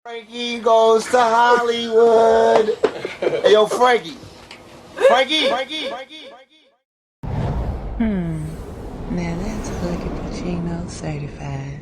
Frankie goes to Hollywood. Hey, yo, Frankie. Frankie. Now that's Huggie Pacino certified.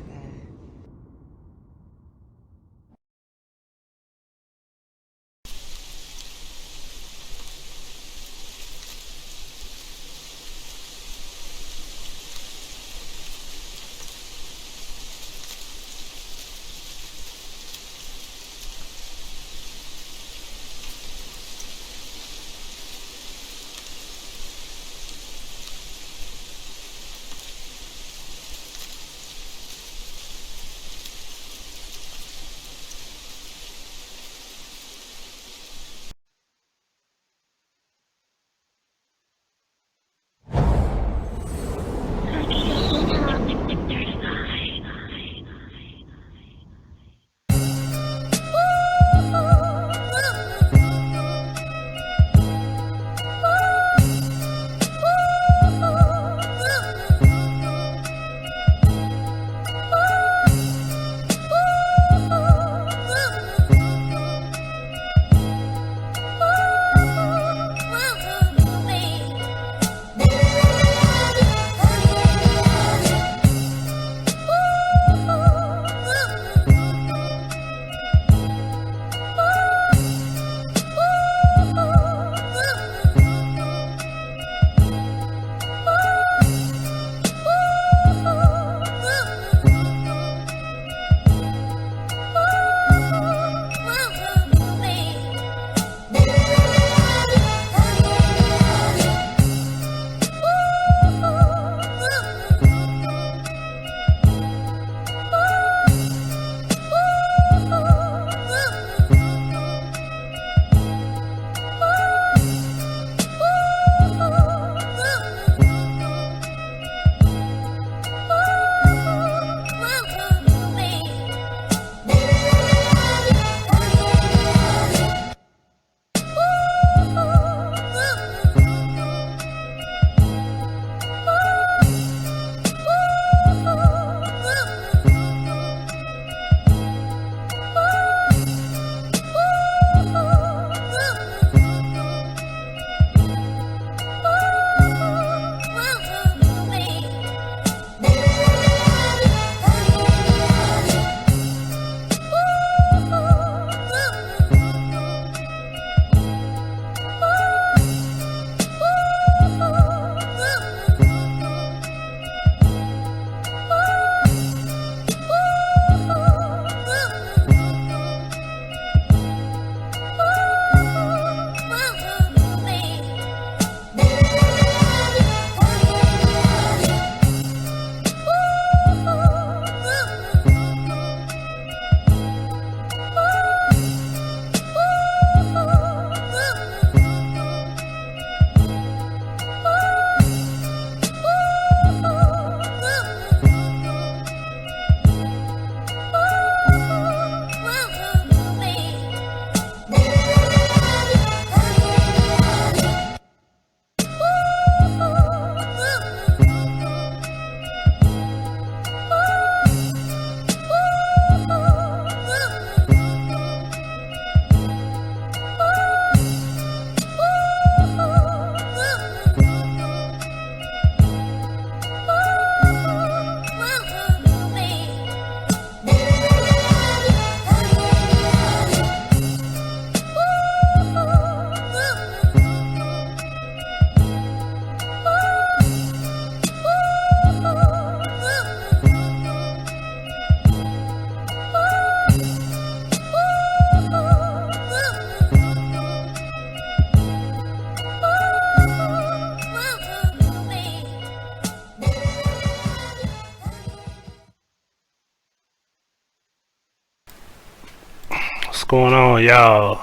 What's going on, y'all?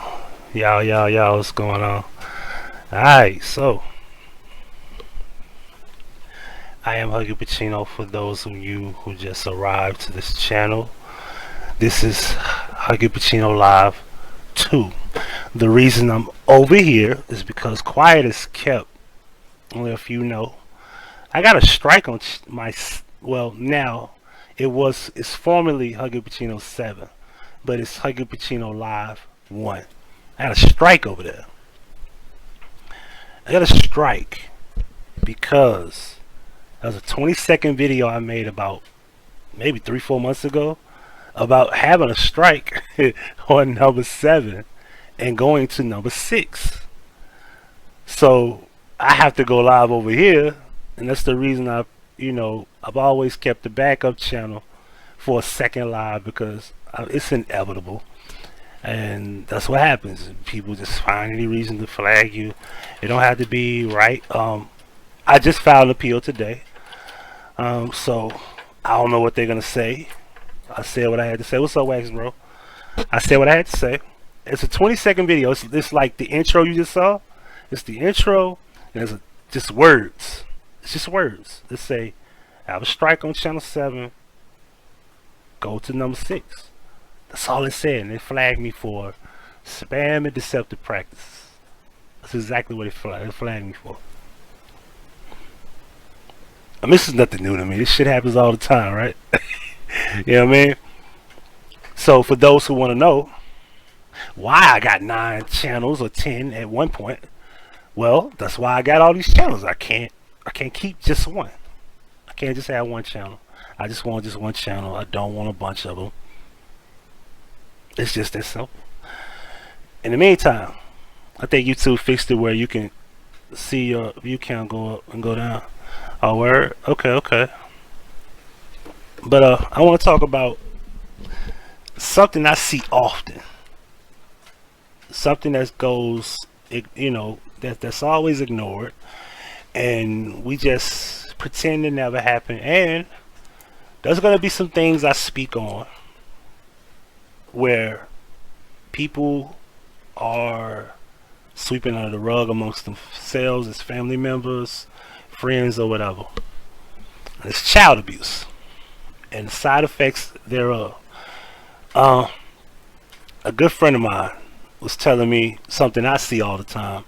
Y'all, what's going on? Alright, so I am Huggie Pacino for those of you who just arrived to this channel. This is Huggie Pacino Live 2. The reason I'm over here is because quiet is kept. Only a few know. I got a strike on my, well, now it's formerly Huggie Pacino 7. but it's Huggie Pacino Live 1. I had a strike over there. I got a strike because that was a 20-second video I made about maybe 3-4 months ago about having a strike on number 7 and going to number 6. So I have to go live over here, and that's the reason I've always kept the backup channel for a second live, because it's inevitable, and that's what happens. People just find any reason to flag you. It don't have to be right. I just filed an appeal today, so I don't know what they're gonna say. I said what I had to say. What's up, Wax Bro? I said what I had to say. It's a 20-second video. It's like the intro you just saw. It's the intro, and it's just words. It's just words. Let's say, I have a strike on channel 7. Go to number 6. That's all it said, and it flagged me for spam and deceptive practices. That's exactly what it flagged me for. I mean, this is nothing new to me. This shit happens all the time, right? You know what I mean? So for those who want to know why I got 9 channels or 10 at one point, well, that's why I got all these channels. I can't keep just one. I can't just have one channel. I just want just one channel. I don't want a bunch of them. It's just that simple. In the meantime, I think YouTube fixed it where you can see your view count go up and go down. Oh, word? Okay. But I want to talk about something I see often. Something that goes, that's always ignored, and we just pretend it never happened. And there's gonna be some things I speak on where people are sweeping under the rug amongst themselves as family members, friends, or whatever. And it's child abuse and the side effects thereof. A good friend of mine was telling me something I see all the time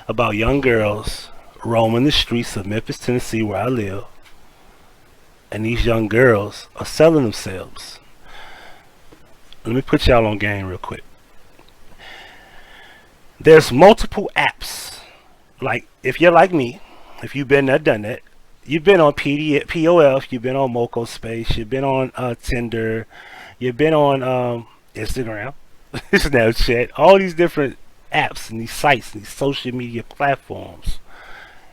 about young girls roaming the streets of Memphis, Tennessee, where I live, and these young girls are selling themselves. Let me put y'all on game real quick. There's multiple apps. Like, if you're like me, if you've been there, done that, you've been on POF, you've been on Moco Space, you've been on Tinder, you've been on Instagram, Snapchat, all these different apps and these sites, these social media platforms.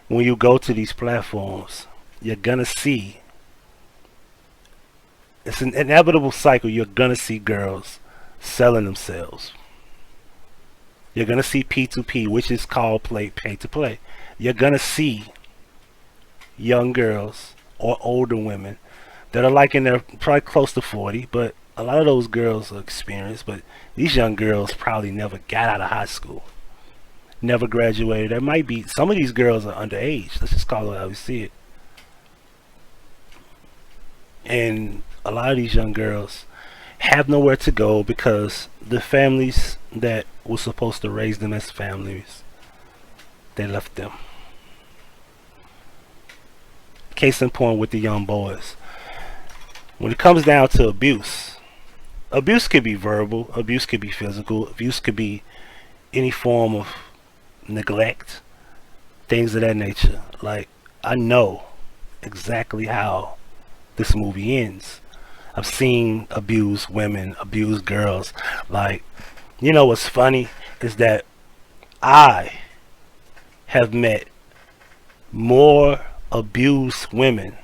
When you go to these platforms, you're gonna see, it's an inevitable cycle. You're gonna see girls selling themselves. You're gonna see P2P, which is called pay to play. You're gonna see young girls or older women that are like in their probably close to 40, but a lot of those girls are experienced, but these young girls probably never got out of high school, never graduated. There might be some of these girls are underage. Let's just call it how we see it. And a lot of these young girls have nowhere to go because the families that were supposed to raise them as families, they left them. Case in point with the young boys. When it comes down to abuse, abuse could be verbal, abuse could be physical, abuse could be any form of neglect, things of that nature. Like, I know exactly how this movie ends. I've seen abused women, abused girls. Like, you know what's funny is that I have met more abused women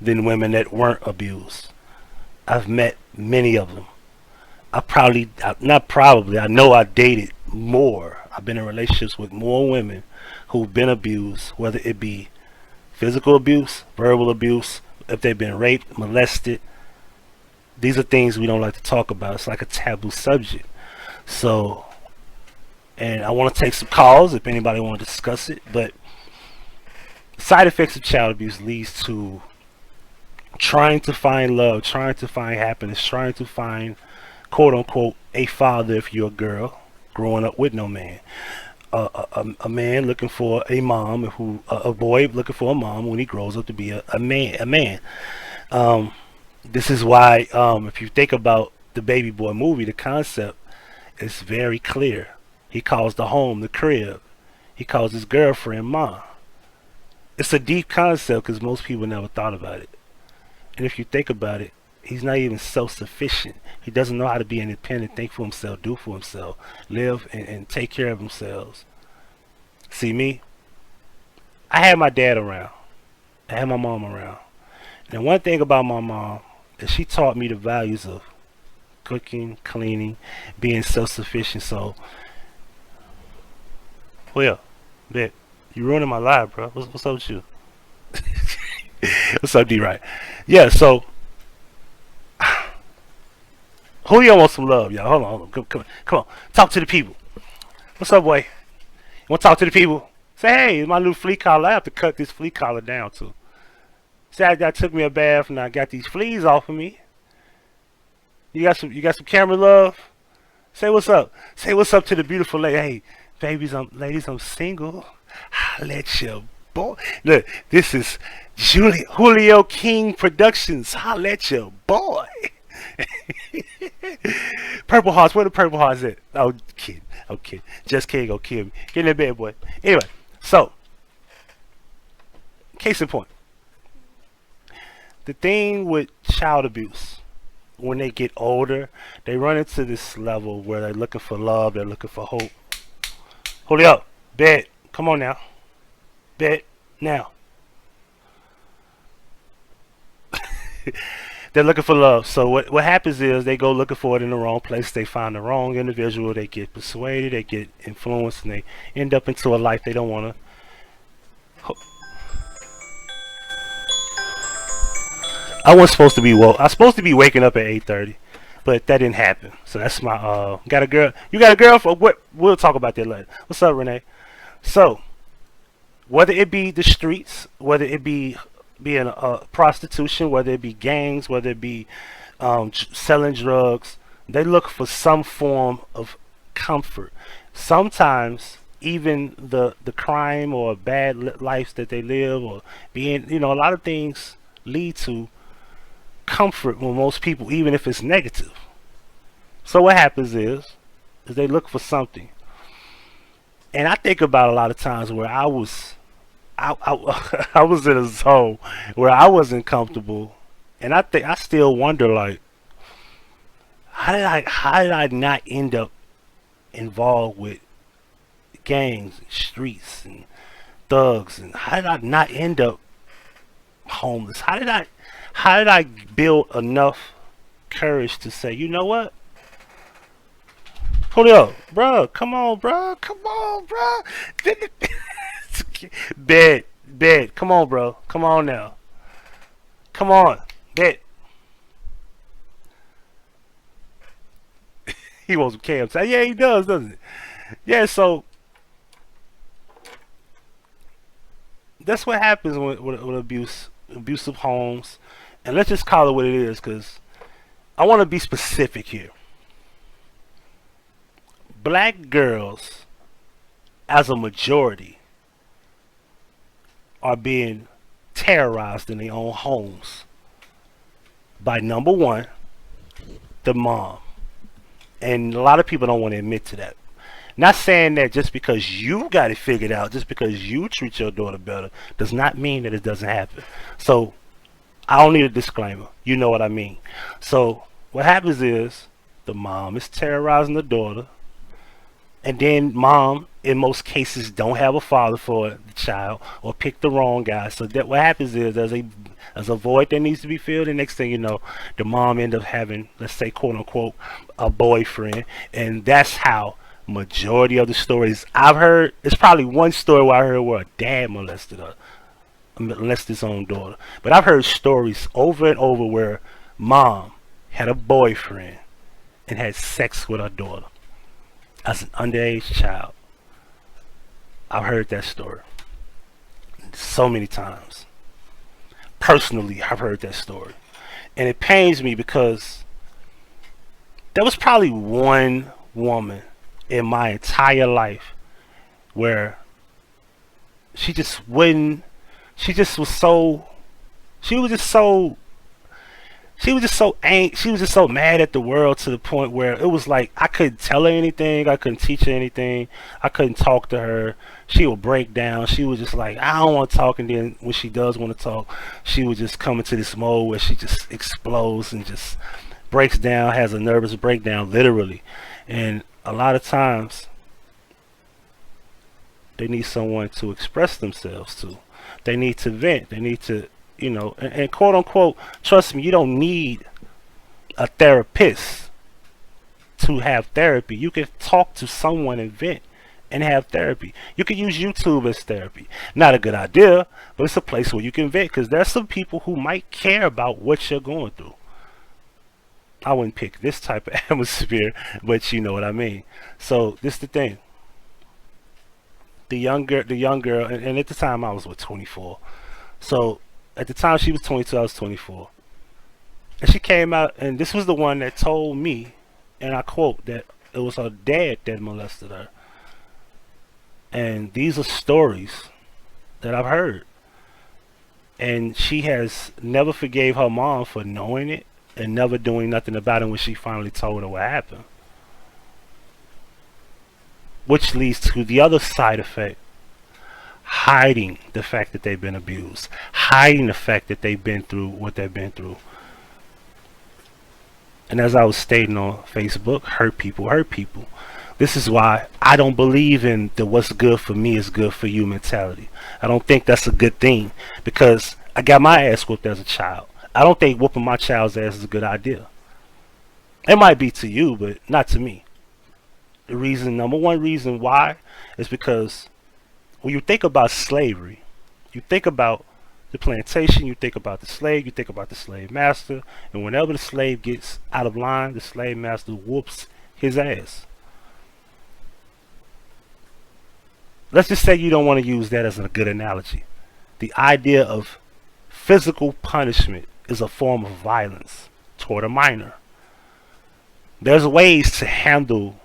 than women that weren't abused. I've met many of them. I know I dated more. I've been in relationships with more women who've been abused, whether it be physical abuse, verbal abuse, if they've been raped, molested. These are things we don't like to talk about. It's like a taboo subject. So, and I want to take some calls if anybody want to discuss it, but side effects of child abuse leads to trying to find love, trying to find happiness, trying to find, quote unquote, a father if you're a girl growing up with no man. A man looking for a mom, a boy looking for a mom when he grows up to be a man. This is why, if you think about the Baby Boy movie, the concept is very clear. He calls the home the crib. He calls his girlfriend mom. It's a deep concept because most people never thought about it. And if you think about it, he's not even self-sufficient. He doesn't know how to be independent, think for himself, do for himself, live and take care of themselves. See me? I had my dad around. I had my mom around. And one thing about my mom is she taught me the values of cooking, cleaning, being self-sufficient. So, well, bet you ruining my life, bro. What's up with you? What's up, D-Right? Yeah, so Julio wants some love, y'all. Hold on. Come on. Talk to the people. What's up, boy? You want to talk to the people? Say, hey, it's my new flea collar. I have to cut this flea collar down, too. See, I took me a bath and I got these fleas off of me. You got some camera love? Say what's up. Say what's up to the beautiful lady. Hey, ladies, I'm single. Holla at your boy. Look, this is Julio King Productions. Holla at your boy. Purple Hearts, where the Purple Hearts at? Oh, kidding. Okay, just kidding. Go kill me. Get in that bed, boy. Anyway, so case in point, the thing with child abuse, when they get older, they run into this level where they're looking for love, they're looking for hope. Julio, bed. Come on now. Bed now. They're looking for love. So what happens is they go looking for it in the wrong place. They find the wrong individual. They get persuaded. They get influenced, and they end up into a life they don't want to. I wasn't supposed to be woke. I was supposed to be waking up at 8:30, but that didn't happen. So that's my got a girl. You got a girl for what? We'll talk about that later. What's up, Renee? So whether it be the streets, whether it be being prostitution, whether it be gangs, whether it be selling drugs, they look for some form of comfort. Sometimes even the crime or bad lives that they live, or being, a lot of things lead to comfort with most people, even if it's negative. So what happens is they look for something. And I think about a lot of times where I was in a zone where I wasn't comfortable, and I still wonder, like, how did I not end up involved with gangs, and streets, and thugs, and how did I not end up homeless? How did I build enough courage to say, you know what? Julio, bro, come on, bro. Bed. Come on, bro. Come on now. Come on. Bed. He wants some cams. Yeah, he does, doesn't he? Yeah, so that's what happens with abusive homes. And let's just call it what it is, because I want to be specific here. Black girls, as a majority, are being terrorized in their own homes by, number one, the mom. And a lot of people don't want to admit to that. Not saying that just because you got it figured out, just because you treat your daughter better, does not mean that it doesn't happen. So I don't need a disclaimer. You know what I mean. So what happens is the mom is terrorizing the daughter, and then mom, in most cases, don't have a father for the child, or pick the wrong guy. So that what happens is there's a void that needs to be filled, and next thing you know, the mom end up having, let's say, quote unquote, a boyfriend. And that's how majority of the stories I've heard. It's probably one story where I heard where a dad molested his own daughter. But I've heard stories over and over where mom had a boyfriend and had sex with her daughter as an underage child. I've heard that story so many times. Personally, I've heard that story. And it pains me because there was probably one woman in my entire life where she was just so she was just so she was just so mad at the world to the point where it was like I couldn't tell her anything, I couldn't teach her anything, I couldn't talk to her. She would break down. She was just like, I don't want to talk, and then when she does want to talk, she would just come into this mode where she just explodes and just breaks down, has a nervous breakdown, literally. And a lot of times they need someone to express themselves to. They need to vent. They need to, you know, and quote unquote, trust me, you don't need a therapist to have therapy. You can talk to someone and vent and have therapy. You can use YouTube as therapy. Not a good idea, but it's a place where you can vent, because there's some people who might care about what you're going through. I wouldn't pick this type of atmosphere, but you know what I mean. So this is the thing. The young girl, and at the time I was 24. So at the time she was 22, I was 24. And she came out, and this was the one that told me, and I quote, that it was her dad that molested her. And these are stories that I've heard. And she has never forgave her mom for knowing it and never doing nothing about it when she finally told her what happened. Which leads to the other side effect. Hiding the fact that they've been abused. Hiding the fact that they've been through what they've been through. And as I was stating on Facebook, hurt people hurt people. This is why I don't believe in the what's good for me is good for you mentality. I don't think that's a good thing, because I got my ass whooped as a child. I don't think whooping my child's ass is a good idea. It might be to you, but not to me. The reason, number one reason why, is because when you think about slavery, you think about the plantation, you think about the slave, you think about the slave master, and whenever the slave gets out of line, the slave master whoops his ass. Let's just say you don't want to use that as a good analogy. The idea of physical punishment is a form of violence toward a minor. There's ways to handle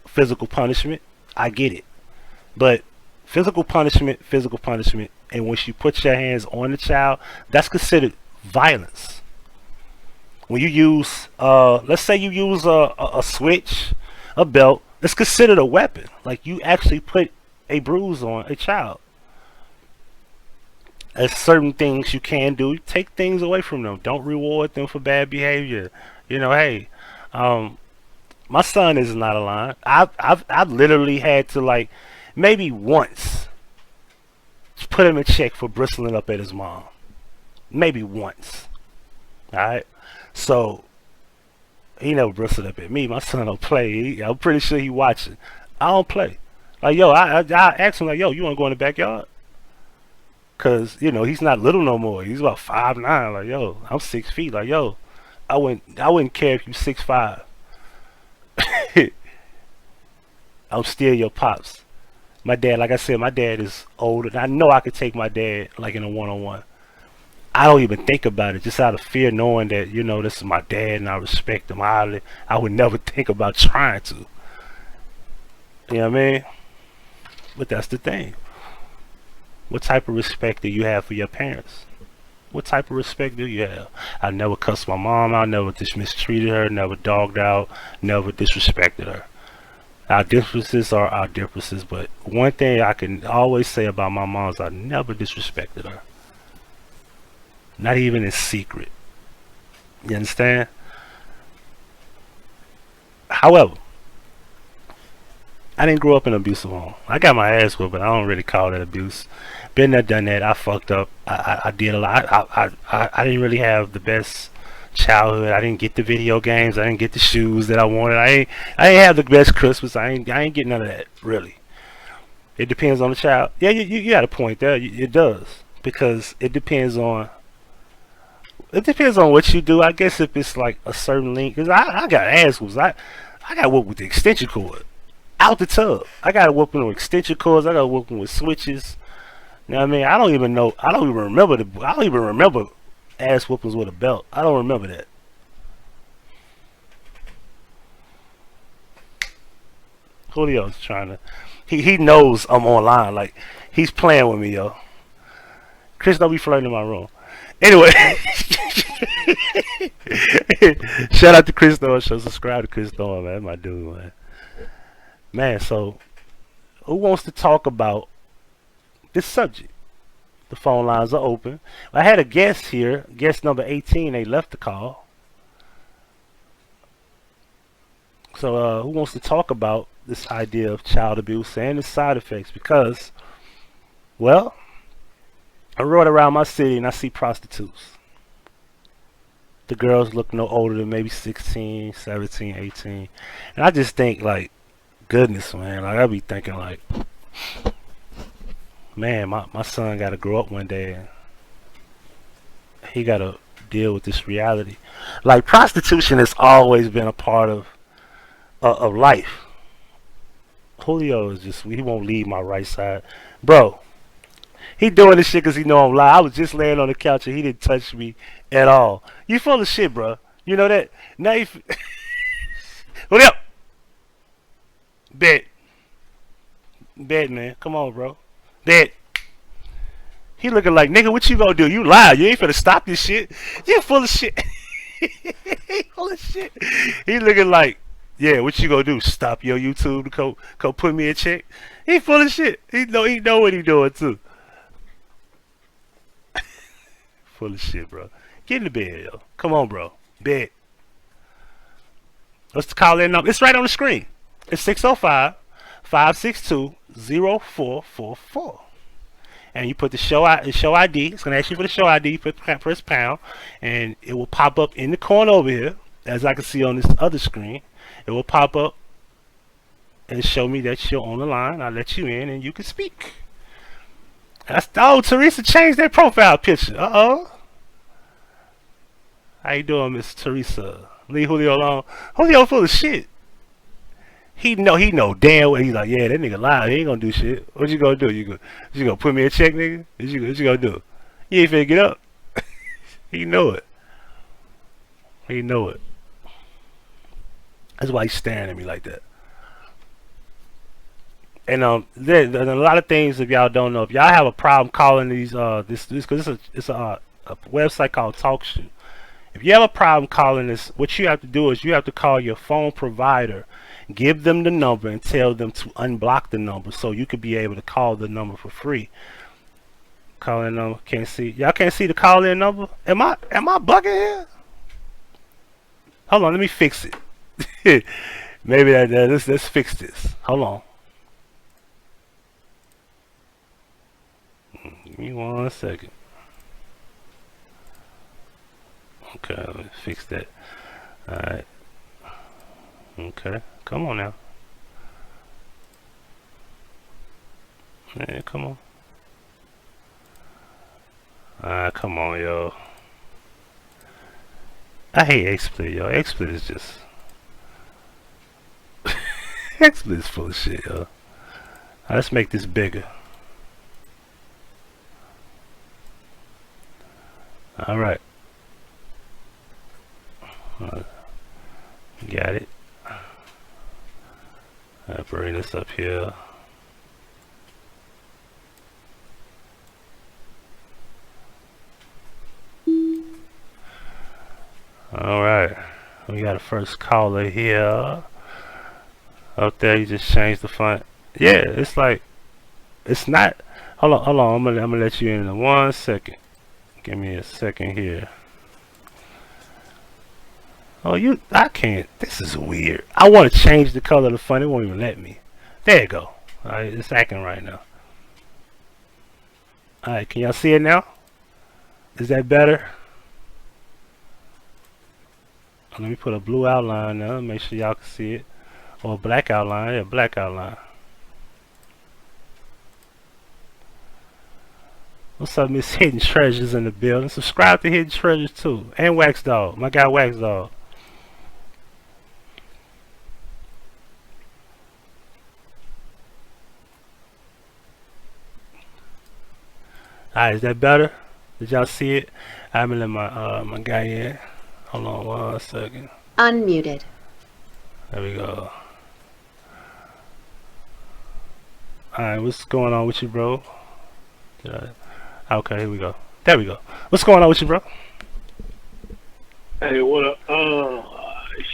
physical punishment. I get it. But physical punishment, and once you put your hands on the child, that's considered violence. When you use, let's say you use a switch, a belt, it's considered a weapon. Like, you actually put a bruise on a child. There's certain things you can do. Take things away from them. Don't reward them for bad behavior. You know, hey, my son is not a line. I've literally had to, like, maybe once put him in check for bristling up at his mom. Maybe once. Alright? So he never bristled up at me. My son don't play. I'm pretty sure he watching. I don't play. Like, yo, I asked him, like, yo, you want to go in the backyard? Because, you know, he's not little no more. He's about 5'9". Like, yo, I'm 6 feet. Like, yo, I wouldn't care if you 6'5". I'm still your pops. My dad, like I said, my dad is older. And I know I could take my dad, like, in a one-on-one. I don't even think about it, just out of fear, knowing that, you know, this is my dad and I respect him. I would never think about trying to. You know what I mean? But that's the thing. What type of respect do you have for your parents? What type of respect do you have? I never cussed my mom out, never mistreated her, never dogged out, never disrespected her. Our differences are our differences, but one thing I can always say about my mom is I never disrespected her. Not even in secret. You understand? However, I didn't grow up in an abusive home. I got my ass whooped, but I don't really call that abuse. Been there, done that. I fucked up. I did a lot. I didn't really have the best childhood. I didn't get the video games. I didn't get the shoes that I wanted. I ain't have the best Christmas. I ain't get none of that, really. It depends on the child. Yeah, you got a point there. It does, because it depends on what you do. I guess if it's like a certain length, because I got ass whoops. I got whooped with the extension cord out the tub. I got whooping with extension cords. I got whooping with switches. You know what I mean? I don't even remember ass whoopings with a belt. I don't remember that. Julio's trying to, he knows I'm online. Like, he's playing with me, yo. Chris, don't be flirting in my room. Anyway. Shout out to Chris Thorne Show. Subscribe to Chris Thorne, man. That's my dude, man. Man, so who wants to talk about this subject? The phone lines are open. I had a guest here, guest number 18. They left the call. So who wants to talk about this idea of child abuse and the side effects? Because, well, I rode around my city and I see prostitutes. The girls look no older than maybe 16, 17, 18. And I just think, like, goodness, man. Like, I be thinking, like, man, my son got to grow up one day and he got to deal with this reality. Like, prostitution has always been a part of life. Julio is just, he won't leave my right side. Bro, he doing this shit because he know I'm lying. I was just laying on the couch and he didn't touch me at all. You full of shit, bro. You know that? Now you... Julio! Bet. Bet, man. Come on, bro. Bet. He looking like, nigga, what you gonna do? You lie. You ain't finna stop this shit. You full of shit. He full of shit. He looking like, yeah, what you gonna do? Stop your YouTube to go put me a check? He full of shit. He know what he doing too. Full of shit, bro. Get in the bed, yo. Come on, bro. Bed. Let's call in number. It's right on the screen. It's 605-562-0444. And you put the show ID. It's gonna ask you for the show ID. You press pound, and it will pop up in the corner over here, as I can see on this other screen. It will pop up and show me that you're on the line. I'll let you in, and you can speak. Oh, Teresa changed that profile picture. Uh-oh. How you doing, Miss Teresa? Leave Julio alone. Julio full of shit. He know damn well. He's like, yeah, that nigga lying. He ain't gonna do shit. What you gonna do? You gonna put me a check, nigga? What you gonna do? You ain't finna get up. He know it. He know it. That's why he's staring at me like that. And there's a lot of things, if y'all don't know, if y'all have a problem calling these this because it's a website called TalkShoe. If you have a problem calling this, what you have to do is you have to call your phone provider, give them the number, and tell them to unblock the number so you could be able to call the number for free. Calling number, can't see. Y'all can't see the call in number. Am I bugging here? Hold on, let me fix it. Maybe let's fix this. Hold on. Give me 1 second. Okay, let me fix that. Alright. Okay, come on now. Yeah, come on. Come on, yo. I hate Xsplit, yo. Xsplit is just... Xsplit is full of shit, yo. Let's make this bigger. Alright. Got it. I'll bring this up here. Alright. We got a first caller here. Up there, you just changed the font. Yeah, it's like, it's not. Hold on. I'm gonna let you in 1 second. Give me a second here. Oh, I can't. This is weird. I want to change the color of the font. It won't even let me. There you go. Alright, it's acting right now. Alright, can y'all see it now? Is that better? Let me put a blue outline now. Make sure y'all can see it. Or a black outline. Yeah, black outline. What's up, Miss Hidden Treasures in the building? Subscribe to Hidden Treasures too. And Wax Dog. My guy Wax Dog. Alright, is that better? Did y'all see it? I'm gonna let my guy in. Hold on 1 second. Unmuted. There we go. Alright, what's going on with you, bro? Okay, here we go. There we go. What's going on with you, bro? Hey, well,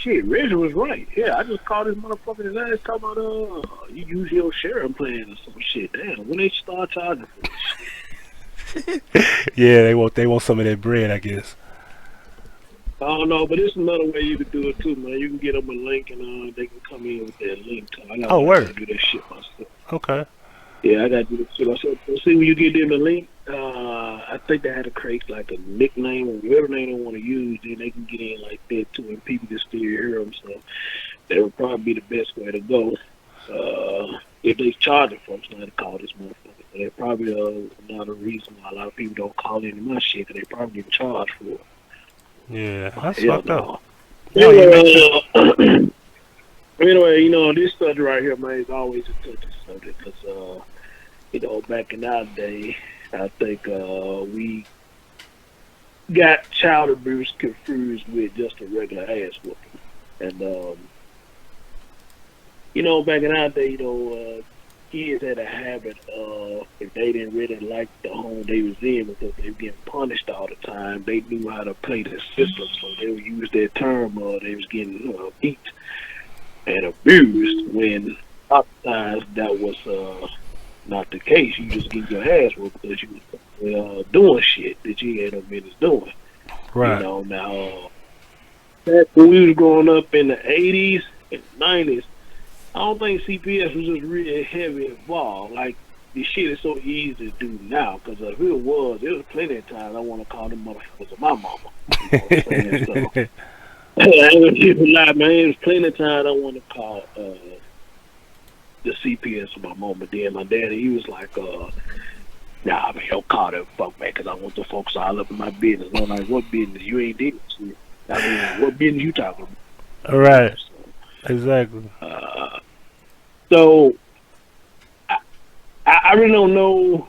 shit, Reggie was right. Yeah, I just called this motherfucker his ass talking about, you use your sharing plan or some shit. Damn, when they start charging for this shit? Yeah, they want some of that bread, I guess. I don't know, but it's another way you could do it too, man. You can get them a link and they can come in with that link. I Oh, gotta word. do that shit myself. Okay. Yeah, I gotta do that shit myself. So see, when you get them the link, I think they had to create like a nickname or whatever name they want to use, then they can get in like that too, and people can still hear them. So that would probably be the best way to go. If they charging folks not to call this motherfucker, so they probably another reason why a lot of people don't call into my shit, because they probably get charged for it. Yeah, that's Hell fucked up. no. No, you make sense. Anyway, this subject right here, man, is always a touchy subject because, back in our day, I think we got child abuse confused with just a regular ass whooping. And, back in our day, kids had a habit of, if they didn't really like the home they was in because they were getting punished all the time, they knew how to play the system, so they would use that term, they was getting beat and abused, when sometimes that was not the case. You just get your ass whooped because you was doing shit that you had no business doing. Right. Now, back when we was growing up in the 80s and 90s, I don't think CPS was just really heavy involved. Like, the shit is so easy to do now, because if it was plenty of times I want to call them motherfuckers my mama. You know what I'm saying? So, I ain't gonna keep it lie, man. There's plenty of times I want to call the CPS my mom, but then my daddy, he was like, nah, man, don't call that fuck, man, because I want the folks all up in my business. I'm like, what business? You ain't did it. I mean, what business you talking about? All right. Exactly. So, I really don't know.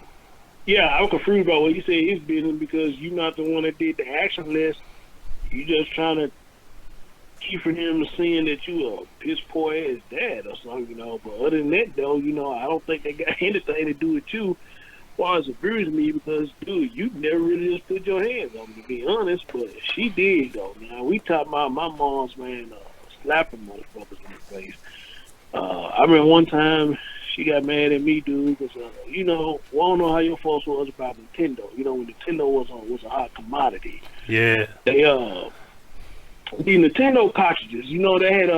Yeah, I'm confused about what you say his business, because you're not the one that did the action list. You just trying to keep from him seeing that you a piss poor ass dad or something, But other than that, though, I don't think they got anything to do with you as far as abusing me, because, dude, you never really just put your hands on me, to be honest. But she did, though. Now, we talking about my mom's, man, slapping motherfuckers in the face. I remember one time she got mad at me, dude, because, we don't know how your folks was about Nintendo. When Nintendo was a hot commodity. Yeah. They, the Nintendo cartridges, they had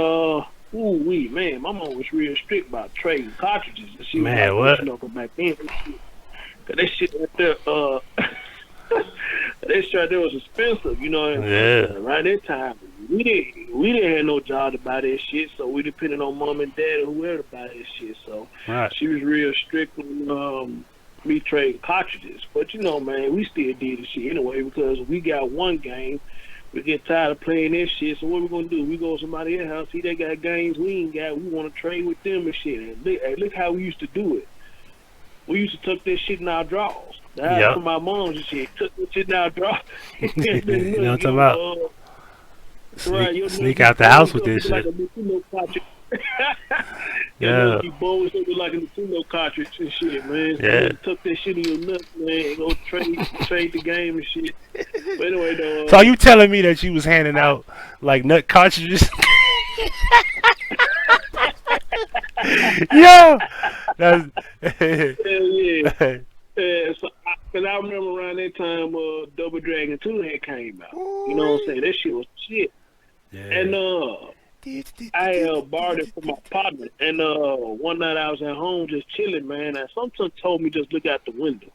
man, my mom was real strict about trading cartridges. And she Man, was what? go back then. Cause that shit right there, that shit right there was expensive, Yeah. Right that time, we didn't have no job to buy that shit, so we depended on mom and dad or whoever to buy that shit. So Right. she was real strict on me trading cartridges. But man, we still did the shit anyway, because we got one game. We get tired of playing this shit, so what we gonna do? We go to somebody else's house, see they got games we ain't got, we wanna trade with them and shit. And look how we used to do it. We used to tuck that shit in our drawers. Yep. From my mom's and shit, took that shit in our drawers. You know what I'm talking about? Right, Sneak out the house with this like shit. a Nintendo cartridge. Yeah. You bows something like a Nintendo cartridge and shit, man. So Yeah. you tuck that shit in your nuts, man, and go trade the game and shit. But anyway, though. So are you telling me that you was handing out like nut cartridges? Yeah. That's Hell yeah. So, cause I remember around that time, Double Dragon 2 had came out. You know what I'm saying? That shit was shit. Yeah. And I borrowed it from my partner. And one night I was at home just chilling, man. And something told me just look out the window.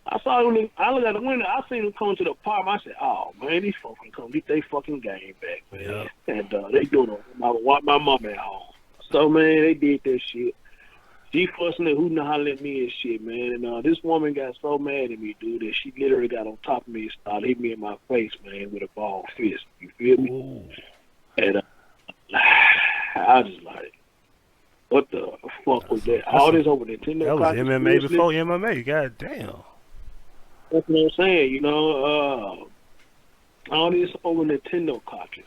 I looked out the window. I seen them come to the apartment. I said, "Oh man, these folks come get their fucking game back, man." Yeah. And they doing it. My mom at home. So man, they did that shit. She fussing and hooting and hollering at me and shit, man. And this woman got so mad at me, dude, that she literally got on top of me and started hitting me in my face, man, with a ball fist. You feel me? Ooh. And I was just like, what the fuck was that? All this over Nintendo. That was cartridge, MMA seriously? before MMA. God damn. That's what I'm saying, all this over Nintendo cartridge.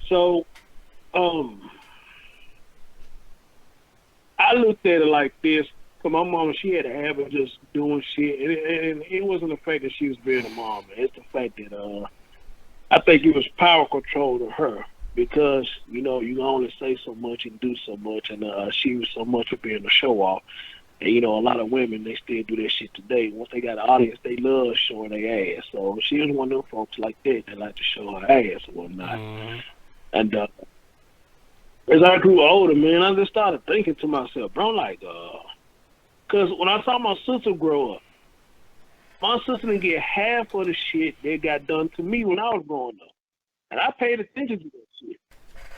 So, I looked at it like this, because my mama, she had a habit of just doing shit, and it wasn't the fact that she was being a mom, man. It's the fact that I think it was power control to her because you know you can only say so much and do so much, and she was so much of being a show off. And you know, a lot of women they still do that shit today. Once they got an audience, they love showing their ass. So she was one of them folks like that that like to show her ass or whatnot. And as I grew older, man, I just started thinking to myself, bro, like, because when I saw my sister grow up, my sister didn't get half of the shit that got done to me when I was growing up. And I paid attention to that shit.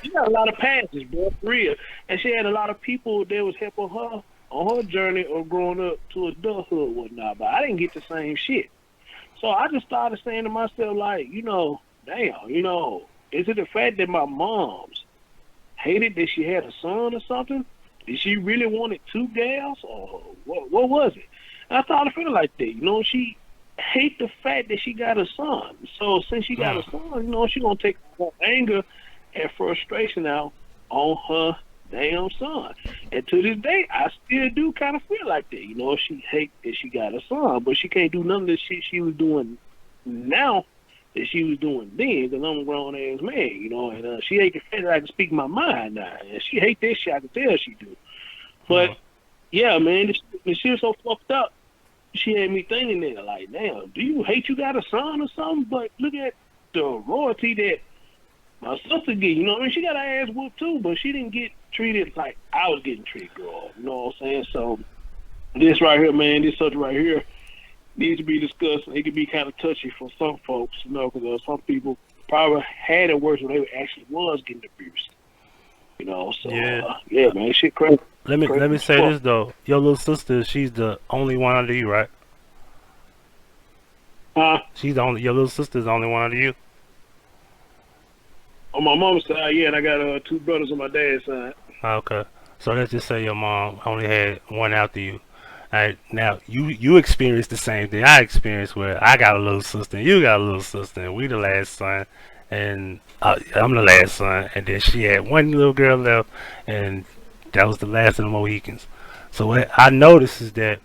She got a lot of passes, bro, for real. And she had a lot of people that was helping her on her journey of growing up to adulthood and whatnot. But I didn't get the same shit. So I just started saying to myself, like, you know, damn, you know, is it the fact that my mom's hated that she had a son or something? Did she really wanted two gals? Or what was it? And I started feeling like that. You know, she hate the fact that she got a son. So since she got a son, you know, she gonna take her anger and frustration out on her damn son. And to this day, I still do kind of feel like that. You know, she hate that she got a son, but she can't do none of the shit she was doing now that she was doing then, because I'm a grown ass man, you know, and she hate the fact that I can speak my mind now. And she hate that shit, I can tell she do. But yeah, man, this shit was so fucked up. She had me thinking that, like, damn, do you hate you got a son or something? But look at the royalty that my sister get. You know what I mean? She got her ass whooped too, but she didn't get treated like I was getting treated, girl. You know what I'm saying? So this right here, man, this subject right here needs to be discussed. It can be kind of touchy for some folks, you know, because some people probably had it worse when they actually was getting abused. You know, so yeah, man, shit crazy. Let me say this though. Your little sister, she's the only one under you, right? She's the only. Your little sister's the only one under you. On my mom's side, yeah, and I got two brothers on my dad's side. Okay, so let's just say your mom only had one after you. All right, now you experienced the same thing I experienced, where I got a little sister, and you got a little sister, and we the last son, and I'm the last son, and then she had one little girl left, and that was the last of the Mohicans. So what I noticed is that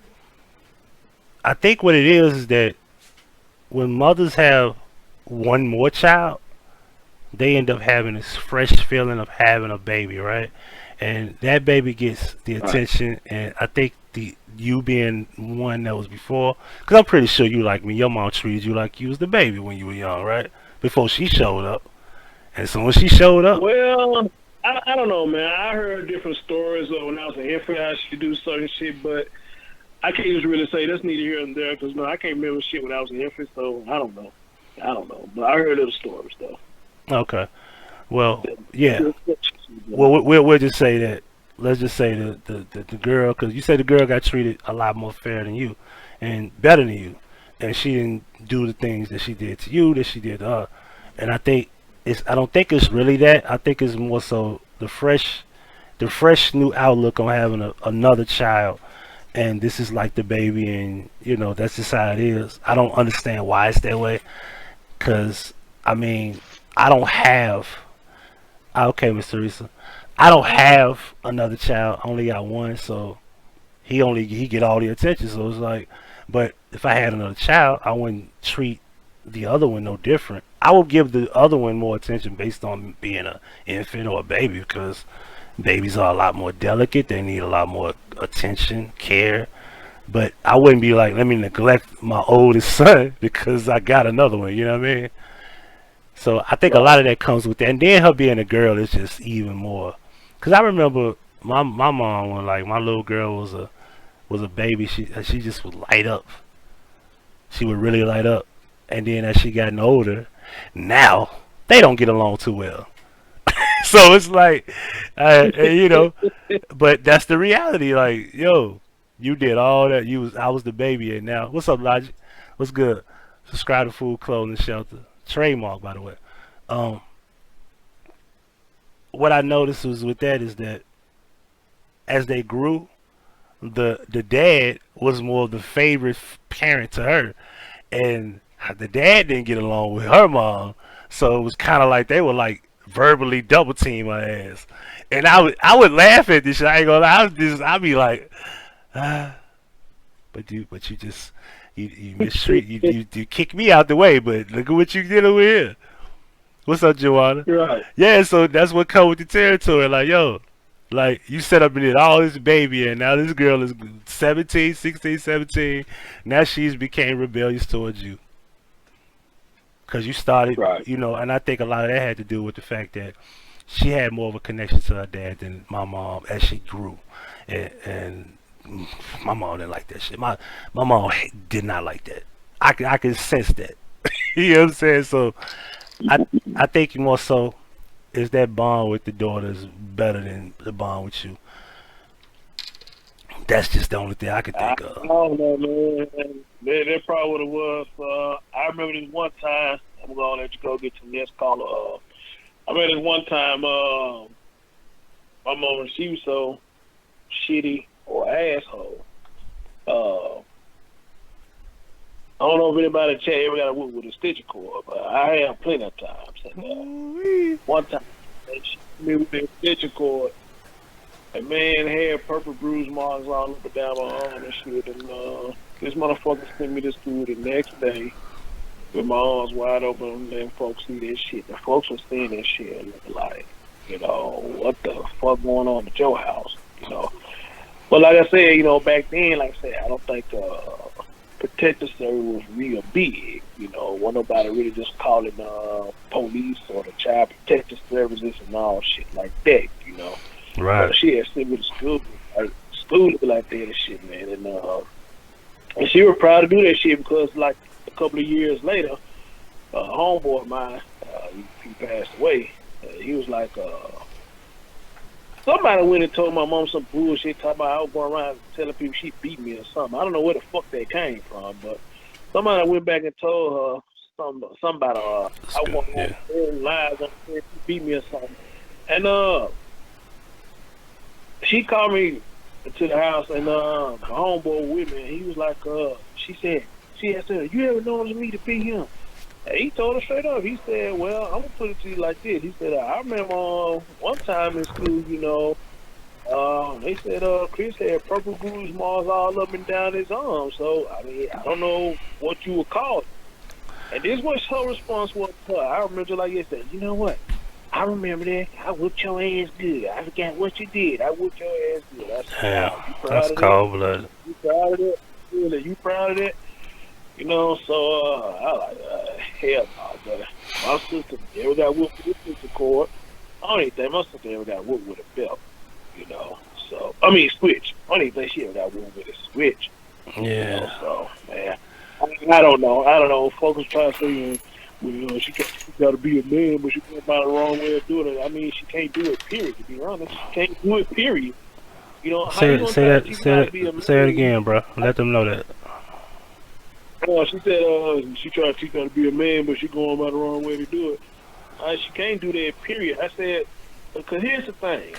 I think what it is that when mothers have one more child, they end up having this fresh feeling of having a baby, right? And that baby gets the attention, and I think you being one that was before, because I'm pretty sure you like me, your mom treated you like you was the baby when you were young, right? Before she showed up. And so when she showed up, well, I don't know, man. I heard different stories of when I was an infant, I should do certain shit, but I can't just really say that's neither here nor there, because no, I can't remember shit when I was an infant, so I don't know. But I heard little stories though. Okay. Well, yeah. Well, we'll just say that. Let's just say the girl, because you said the girl got treated a lot more fair than you, and better than you, and she didn't do the things that she did to you that she did to her. And I don't think it's really that. I think it's more so the fresh new outlook on having another child, and this is like the baby, and you know that's just how it is. I don't understand why it's that way, because I mean I don't have. Okay, Miss Teresa, I don't have another child. I only got one, so he get all the attention. So it's like, but if I had another child, I wouldn't treat the other one no different. I would give the other one more attention based on being an infant or a baby, because babies are a lot more delicate. They need a lot more attention, care. But I wouldn't be like, let me neglect my oldest son because I got another one. You know what I mean? So I think a lot of that comes with that. And then her being a girl is just even more. Because I remember my mom, when like my little girl was a baby, she just would light up. She would really light up. And then as she gotten older, now they don't get along too well. So it's like, you know, but that's the reality. Like, yo, you did all that. I was the baby, and now what's up, Logic? What's good? Subscribe to Food, Clothing, Shelter. Trademark, by the way. What I noticed was with that is that as they grew, the dad was more of the favorite parent to her, and the dad didn't get along with her mom, so it was kind of like they were like verbally double team my ass, and I would laugh at this shit. I ain't gonna lie. I'd be like, but you just you mistreat you kick me out the way, but look at what you did over here. What's up, Joanna? Right. Yeah, so that's what come with the territory. Like, yo, like you set up and did all this baby, and now this girl is 17, 16, 17. Now she's became rebellious towards you. Because you started, Right. you know, and I think a lot of that had to do with the fact that she had more of a connection to her dad than my mom as she grew. And my mom didn't like that shit. My mom did not like that. I can sense that. You know what I'm saying? So I I think more so is that bond with the daughters better than the bond with you. That's just the only thing I can I think of. don't know, man. That probably what it was. I remember this one time. I'm gonna let you go get to the next caller. I remember this one time. My mom, she was so shitty or asshole. I don't know if anybody in the chat ever got a whoop with a stitcher cord, but I have plenty of times. And, one time, she hit me with a stitcher cord. A man had purple bruise marks all up and down my arm and shit. And this motherfucker sent me to school the next day with my arms wide open, and then folks see this shit. The folks was seeing this shit and looking like, you know, what the fuck going on at your house, you know. But like I said, you know, back then, like I said, I don't think protective service was real big. You know, wasn't nobody really just calling police or the child protective services and all shit like that, you know. Right. She had sent me to school like that and shit, man. And she was proud to do that shit because, like, a couple of years later, a homeboy of mine, he passed away. He was like, somebody went and told my mom some bullshit, talking about I was going around telling people she beat me or something. I don't know where the fuck that came from, but somebody went back and told her something about I was going to lies on she beat me or something. And she called me to the house, and my homeboy with me, and he was like, she had said, you ever noticed me to beat him? And he told her straight up. He said, well, I'm going to put it to you like this. He said, I remember one time in school, you know, they said Chris had purple bruise marks all up and down his arm. So, I mean, I don't know what you would call it. And this was her response was to her. I remember like yesterday, you know what? I remember that. I whooped your ass good. I forgot what you did. I whooped your ass good. I said, Yeah, that's cold blooded. You proud of that? Really? You proud of that? You know, so I like, hell no, but my sister never got whooped with a sister cord. I don't even think my sister ever got whooped with a belt, you know. So, I mean, switch. I don't even think she ever got whooped with a switch. Yeah. You know, so, man, I don't know. Folks try to say, well, you know, she got to be a man, but she went about the wrong way of doing it. I mean, she can't do it, period, to be honest. She can't do it, period. You know, say it again, bro. Let them know that. She said she tried to teach her to be a man, but she going about the wrong way to do it. She can't do that, period. I said, because here's the thing.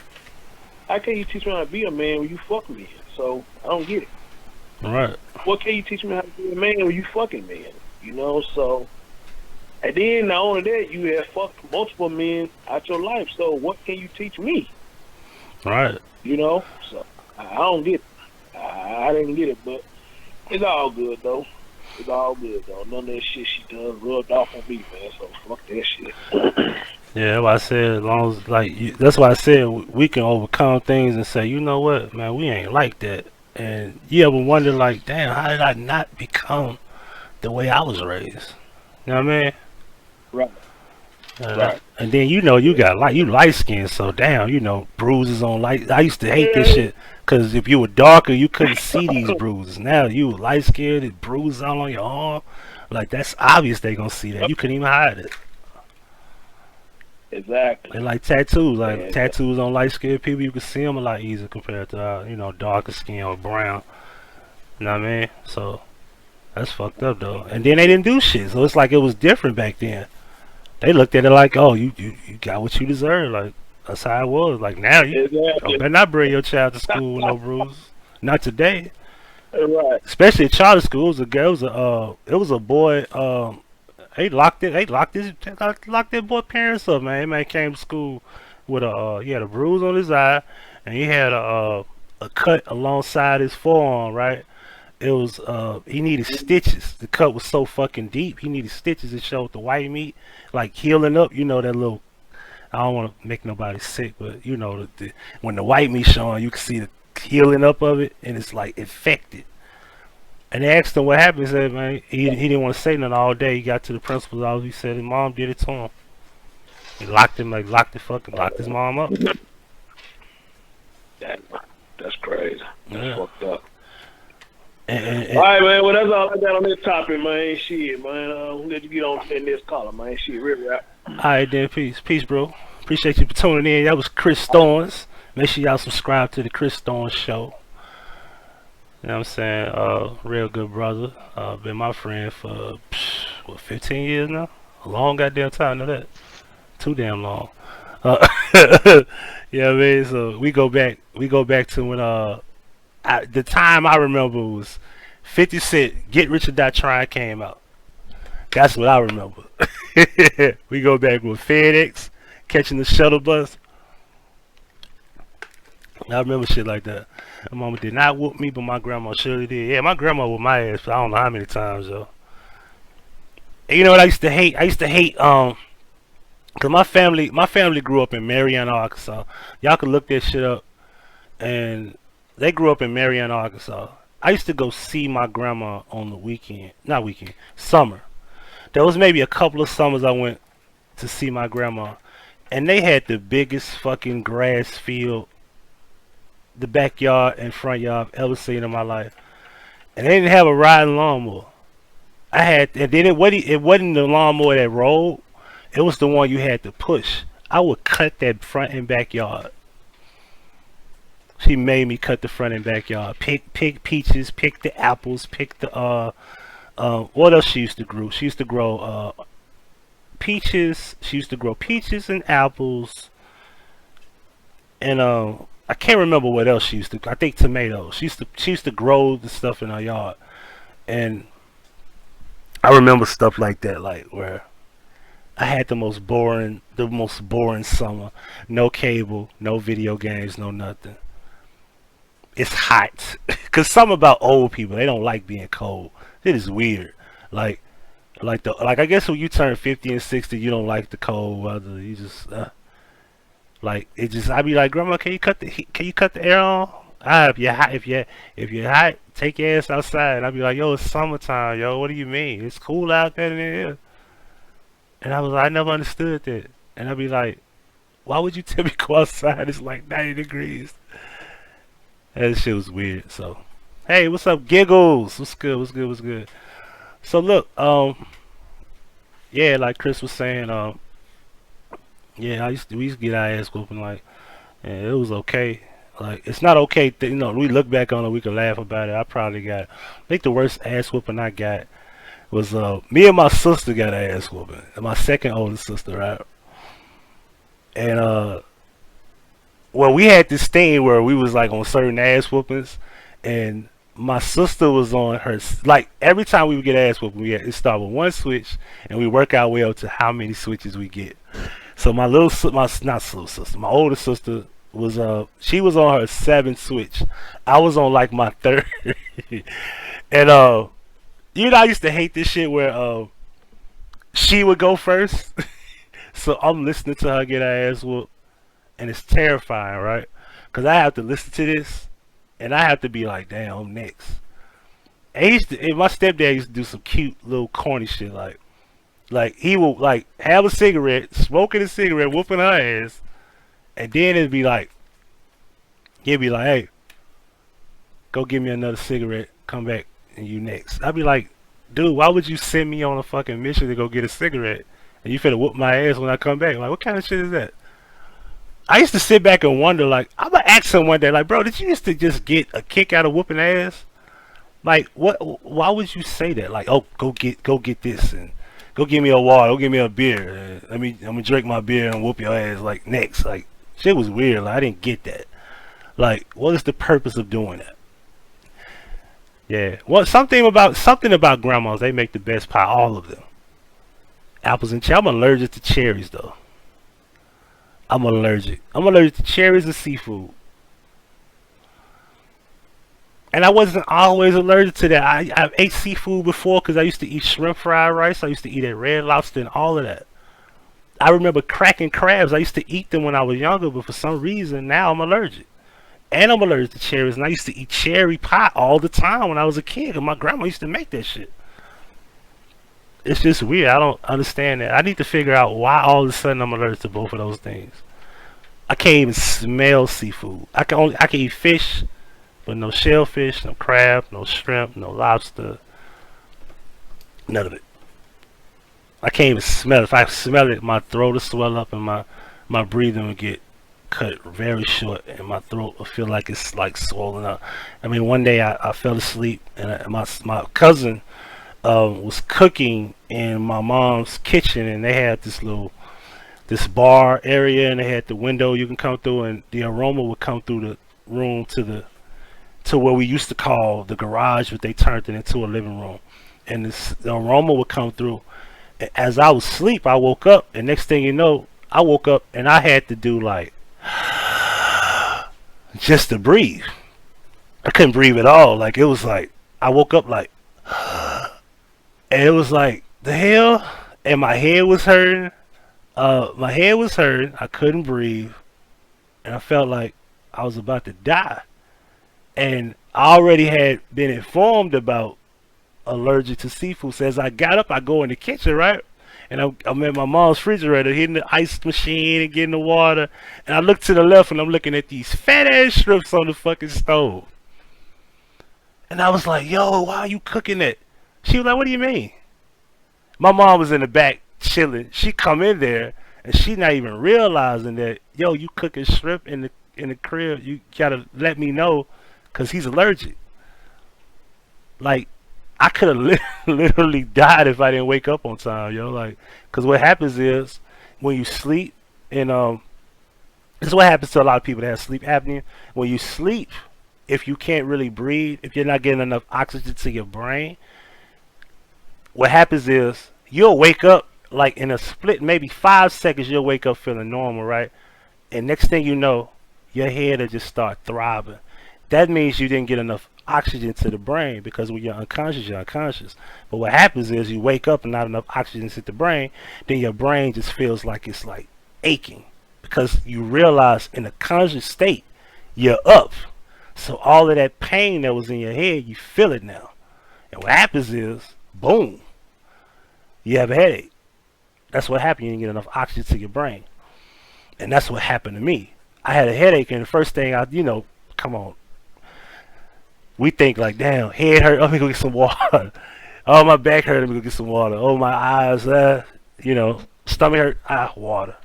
How can you teach me how to be a man when you fuck me? So, I don't get it. Right. What can you teach me how to be a man when you fucking man? You know, so... And then, not only that, you have fucked multiple men out your life. So, what can you teach me? Right. You know? So, I don't get it. I didn't get it, but it's all good, though. It's all good, though. None of that shit she does rubbed off on me, man. So, fuck that shit. Yeah, that's why I said, as long as, like, that's why I said we can overcome things and say, you know what, man, we ain't like that. And you ever wonder, like, damn, how did I not become the way I was raised? You know what I mean? Right. Right. And then you know you got you light skinned, so damn, you know, bruises on light. I used to hate this shit because if you were darker, you couldn't see these bruises. Now you light skinned, it bruises all on your arm. Like that's obvious they gonna see that. You couldn't even hide it. Exactly. And like tattoos, like tattoos on light skinned people, you can see them a lot easier compared to you know, darker skin or brown. You know what I mean? So that's fucked up though. And then they didn't do shit, so it's like it was different back then. They looked at it like, oh, you got what you deserve. Like, that's how it was. Like, now, you better not bring your child to school with no bruises. Not today. Right. Especially at charter school. It was a boy, they locked that boy parents up, man. That man came to school with he had a bruise on his eye, and he had a cut alongside his forearm, right? it was he needed stitches. The cut was so fucking deep. He needed stitches. It showed the white meat like healing up. You know that little. I don't want to make nobody sick, but you know when the white meat showing, you can see the healing up of it, and it's like infected. And they asked him what happened. He said, man, he didn't want to say nothing all day. He got to the principal's office. He said his mom did it to him. He locked his mom up. That's crazy. That's fucked up. And, all right, man. Well, that's all I got on this topic, man. Shit, man. Let you get on in this column, man. Shit, really. All right, then. Peace, bro. Appreciate you for tuning in. That was Chris Thorns. Make sure y'all subscribe to the Chris Thorns Show. You know what I'm saying? Real good brother. Been my friend for, 15 years now? A long goddamn time, know that? Too damn long. Yeah, man. So we go back to when the time I remember was 50 Cent Get Rich or Die Trying came out. That's what I remember. We go back with FedEx catching the shuttle bus. I remember shit like that. My mama did not whoop me, but my grandma surely did. Yeah, my grandma whooped my ass, but I don't know how many times though. And you know what I used to hate? Cause my family grew up in Marianna, Arkansas. Y'all can look that shit up. And they grew up in Marianna, Arkansas. I used to go see my grandma on the summer. There was maybe a couple of summers I went to see my grandma, and they had the biggest fucking grass field, the backyard and front yard I've ever seen in my life. And they didn't have a riding lawnmower. And then it wasn't the lawnmower that rolled. It was the one you had to push. I would cut that front and backyard. She made me cut the front and backyard. Pick peaches, pick the apples, pick the what else she used to grow? She used to grow peaches. She used to grow peaches and apples. And I can't remember what else she used to. I think tomatoes. She used to grow the stuff in her yard. And I remember stuff like that, like where I had the most boring summer. No cable, no video games, no nothing. It's hot. Cause something about old people, they don't like being cold. It is weird. Like I guess when you turn 50 and 60, you don't like the cold weather. You just I'd be like, Grandma, can you cut the air on? If you're hot, take your ass outside. I'd be like, yo, it's summertime, yo. What do you mean? It's cool out there than it is. And I never understood that. And I'd be like, why would you tell me to go outside? It's like 90 degrees. That shit was weird. So, hey, what's up, Giggles? What's good? So look, yeah, like Chris was saying, yeah, we used to get our ass whooping, like, and it was okay. Like, it's not okay, we look back on it, we can laugh about it. I think the worst ass whooping I got was, me and my sister got an ass whooping. And my second oldest sister, right? And, well, we had this thing where we was, like, on certain ass whoopings, and my sister was on her, like, every time we would get ass whooping, it started with one switch, and we work our way up to how many switches we get. So my older sister was she was on her 7th switch. I was on like my 3rd. And I used to hate this shit where she would go first. So I'm listening to her get her ass whooped, and it's terrifying, right? Because I have to listen to this, and I have to be like, damn, I'm next. And my stepdad used to do some cute little corny shit, like he will like have a cigarette, smoking a cigarette, whooping her ass, and then he'd be like, hey, go give me another cigarette, come back, and you next. I'd be like, dude, why would you send me on a fucking mission to go get a cigarette, and you finna whoop my ass when I come back? Like, what kind of shit is that? I used to sit back and wonder, like, I'm gonna ask him one day, like, bro, did you used to just get a kick out of whooping ass? Like, what? Why would you say that? Like, oh, go get this, and go give me a water, go give me a beer. I'm gonna drink my beer and whoop your ass like next. Like, shit was weird. Like, I didn't get that. Like, what is the purpose of doing that? Yeah. Well, something about grandmas. They make the best pie. All of them. Apples and cherries. I'm allergic to cherries though. I'm allergic to cherries and seafood. And I wasn't always allergic to that. I ate seafood before because I used to eat shrimp fried rice. I used to eat at Red Lobster and all of that. I remember cracking crabs. I used to eat them when I was younger, but for some reason now I'm allergic. And I'm allergic to cherries. And I used to eat cherry pie all the time when I was a kid. And my grandma used to make that shit. It's just weird. I don't understand that. I need to figure out why all of a sudden I'm allergic to both of those things. I can't even smell seafood. I can eat fish, but no shellfish, no crab, no shrimp, no lobster, none of it. I can't even smell it. If I smell it, my throat will swell up and my breathing will get cut very short, and my throat will feel like it's like swollen up. I mean, one day I fell asleep, and my cousin was cooking in my mom's kitchen, and they had this bar area, and they had the window you can come through, and the aroma would come through the room to where we used to call the garage, but they turned it into a living room, and the aroma would come through. As I was asleep, I woke up, and next thing you know, I woke up and I had to do like just to breathe. I couldn't breathe at all. Like, it was like I woke up like, and it was like, the hell. And my head was hurting. I couldn't breathe, and I felt like I was about to die. And I already had been informed about allergic to seafood. So as I got up, I go in the kitchen, right? And I'm at my mom's refrigerator, hitting the ice machine and getting the water. And I look to the left, and I'm looking at these fat ass strips on the fucking stove. And I was like, yo, why are you cooking that? She was like, what do you mean? My mom was in the back chilling. She come in there, and she not even realizing that, yo, you cooking shrimp in the crib. You gotta let me know, cause he's allergic. Like, I could have literally died if I didn't wake up on time, yo. Like, cause what happens is when you sleep, and this is what happens to a lot of people that have sleep apnea. When you sleep, if you can't really breathe, if you're not getting enough oxygen to your brain, what happens is you'll wake up like in a split, maybe 5 seconds. You'll wake up feeling normal, right? And next thing you know, your head will just start throbbing. That means you didn't get enough oxygen to the brain, because when you're unconscious, you're unconscious. But what happens is you wake up and not enough oxygen to the brain, then your brain just feels like it's like aching, because you realize in a conscious state you're up. So all of that pain that was in your head, you feel it now. And what happens is, boom, you have a headache. That's what happened. You didn't get enough oxygen to your brain. And that's what happened to me. I had a headache, and the first thing come on, we think like, damn, head hurt, let me go get some water. Oh, my back hurt, let me go get some water. Oh, my eyes, stomach hurt, water.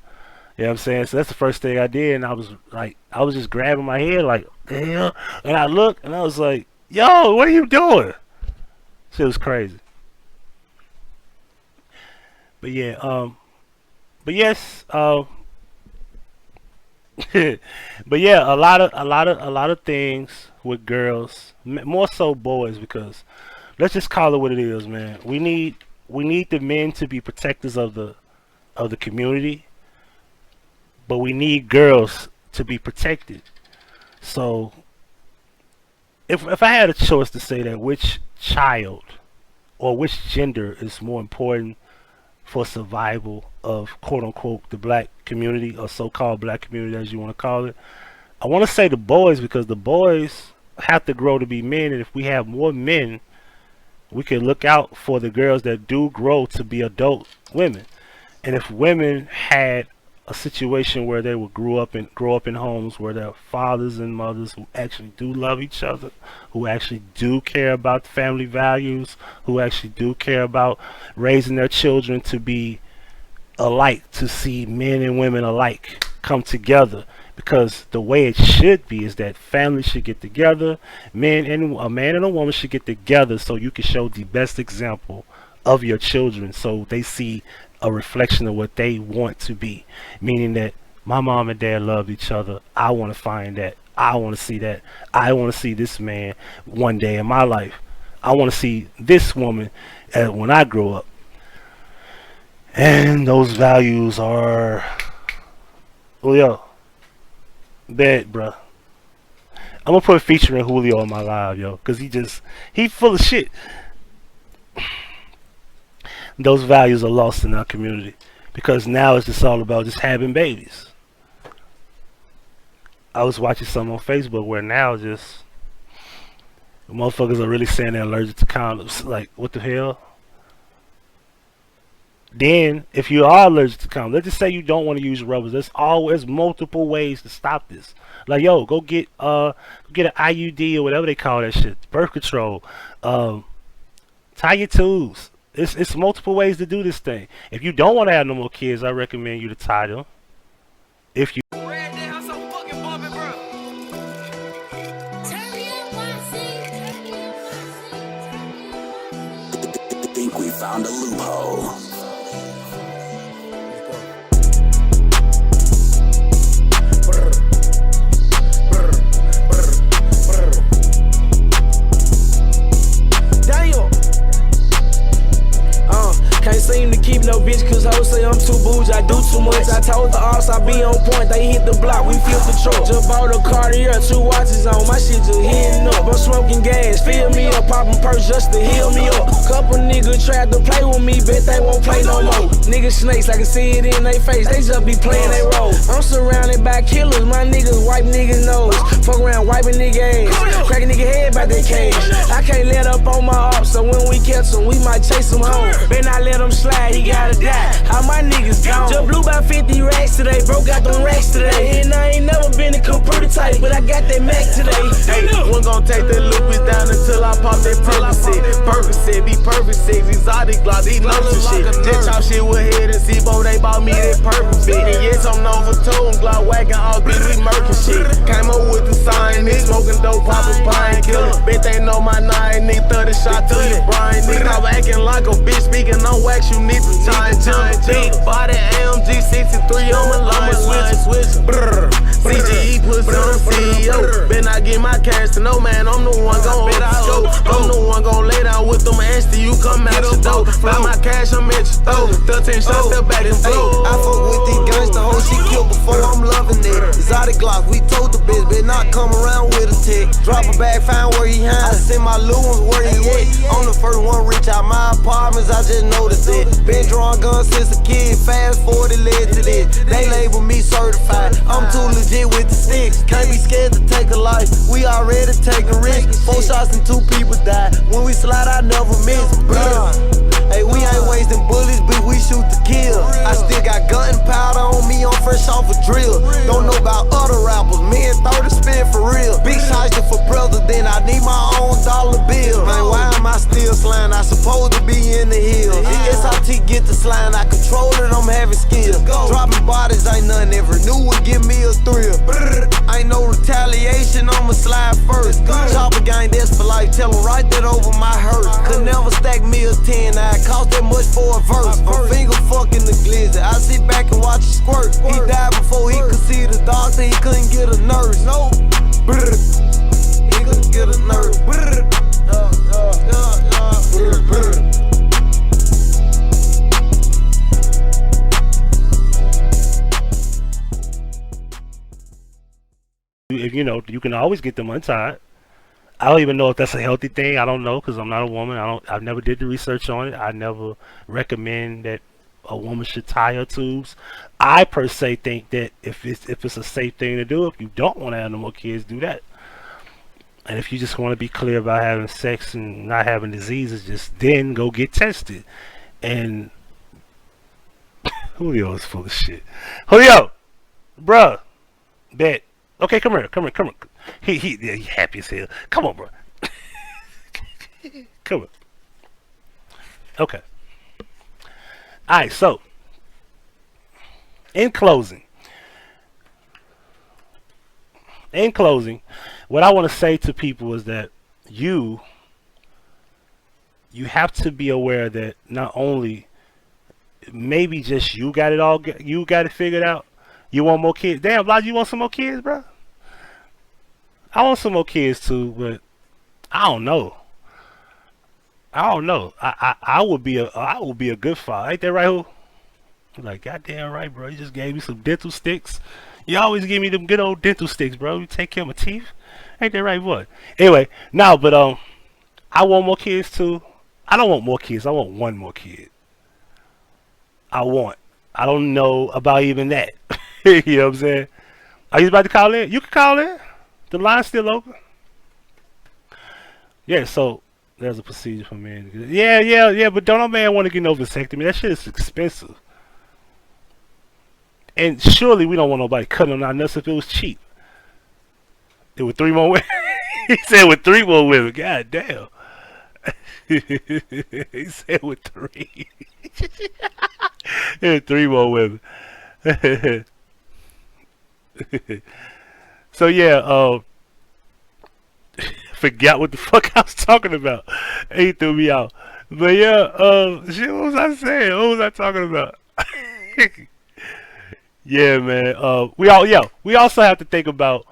You know what I'm saying? So that's the first thing I did, and I was just grabbing my head like, the hell? And I looked, and I was like, yo, what are you doing? Shit was crazy. But yeah, but yes, but yeah, a lot of things with girls, more so boys, because let's just call it what it is, man. We need the men to be protectors of the community, but we need girls to be protected. So if I had a choice to say that which child or which gender is more important for survival of quote unquote the black community, or so-called black community as you want to call it, I want to say the boys, because the boys have to grow to be men, and if we have more men, we can look out for the girls that do grow to be adult women. And if women had a situation where they would grow up in homes where their fathers and mothers who actually do love each other, who actually do care about family values, who actually do care about raising their children to be alike, to see men and women alike come together, because the way it should be is that families should get together, a man and a woman should get together, so you can show the best example of your children, so they see a reflection of what they want to be, meaning that my mom and dad love each other. I want to find that. I want to see that. I want to see this man one day in my life. I want to see this woman when I grow up. And those values are, well, yo, bad, bruh. I'm gonna put featuring Julio on my live, yo, cause he full of shit. Those values are lost in our community because now it's just all about just having babies. I was watching some on Facebook where now just motherfuckers are really saying they're allergic to condoms. Like, what the hell? Then, if you are allergic to condoms, let's just say you don't want to use rubbers. There's multiple ways to stop this. Like, yo, go get an IUD or whatever they call that shit, birth control. Tie your tubes. It's multiple ways to do this thing. If you don't want to have no more kids, I recommend you to tie them. If you think we found a loophole. Can't seem to keep no bitch cause hoes say I'm too bougie, I do too much. I told the arts I be on point, they hit the block, we flip the truck. Just bought a Cartier, 2 watches on, my shit just hitting up. I'm smoking gas, fill me up, popping perks just to heal me up. Couple niggas tried to play with me, bet they won't play no more. Niggas snakes, I can see it in they face, they just be playing they role. I'm surrounded by killers, my niggas wipe niggas nose. Fuck around wiping nigga ass, cracking nigga head by their cash. I can't let up on my ops, so when we catch them, we might chase them home. Better not let him slide, he gotta die. How my niggas gone? Just blew about 50 racks today, broke out them racks today. And I ain't never been a computer type, but I got that Mac today. Hey, one gon' take that lupus down until I pop that Percocet. Percocet, be perfect sex, exotic glock, these nuts and shit. Just chop shit with head and see, bo, they bought me that perfect fit. And yes, I'm known for toe and glock whacking all good, we murking shit. Came up with the sign, nigga, smoking dope, popping pine killer. Bet they know my nine, nigga, 30 shot to your brain, nigga. I'm acting like a bitch, speaking on wax, you need to time jump. Big body AMG 63 on my line, switch. Brrr. CGE pussy on CEO. Better not get my cash to no man, I'm the one gon' bet I go. I'm the one gon' lay down with them answer you come out your door. Buy my cash, I'm at your throat. 13 shots, step back and flow. I fuck with these gangsta hoes, she killed before, I'm loving it. Exotic glock, we told the bitch, better not come around with a tick. Drop a bag, find where he hide. I send my little ones where he at. I'm the first one reach out my apartments, I just noticed it. Been drawing guns since a kid, fast forward it led to this. They label me certified, I'm too legit with the sticks. Can't be scared to take a life, we already taking risks. 4 shots and 2 people died, when we slide I never miss. Hey, we ain't wasting bullets, but we shoot to kill. I still got gunpowder on me, I'm fresh off a drill. Don't know about other rappers, me and 30 spin for real. Big shots for president, I need my own dollar bill. Man, why am I still slime? I supposed to be in the hills. SRT get the slime, I control it, I'm having skill. Dropping bodies ain't nothing, every new one give me a thrill. Ain't no retaliation, I'ma slide first. Chopper gang, that's for life, tell them right that over my hearse. Could never stack me a 10, I cost that much for a verse. I'm finger fucking the glizzy, I sit back and watch it squirt. He died before he could see the doctor, he couldn't get a nurse. No, he couldn't get a nurse. If you know, you can always get them untied. I don't even know if that's a healthy thing. I don't know because I'm not a woman. I've never did the research on it. I never recommend that a woman should tie her tubes. I per se think that if it's a safe thing to do, if you don't want to have no more kids, do that. And if you just want to be clear about having sex and not having diseases, just then go get tested. And Julio is full of shit. Julio, bruh, bet. Okay, come here. He happy as hell. Come on, bro. Come on. Okay. Alright, so in closing, what I want to say to people is that you have to be aware that not only maybe just you got it figured out. You want more kids? Damn, Lodge, you want some more kids, bro? I want some more kids too, but I don't know. I would be a good father. Ain't that right, who? Like, goddamn right, bro. You just gave me some dental sticks. You always give me them good old dental sticks, bro. You take care of my teeth. Ain't that right, boy? Anyway, no, but I want more kids too. I don't want more kids. I want one more kid. I don't know about even that. You know what I'm saying? Are you about to call in? You can call in. The line's still open. Yeah, so there's a procedure for men. Yeah, but don't no man want to get no vasectomy. That shit is expensive. And surely we don't want nobody cutting on our nuts if it was cheap. It was 3 more women. He said with 3 more women. God damn. He said with 3. It was 3 more women. So yeah, forgot what the fuck I was talking about. He threw me out. But yeah, shit, what was I saying? What was I talking about? Yeah, man. We also have to think about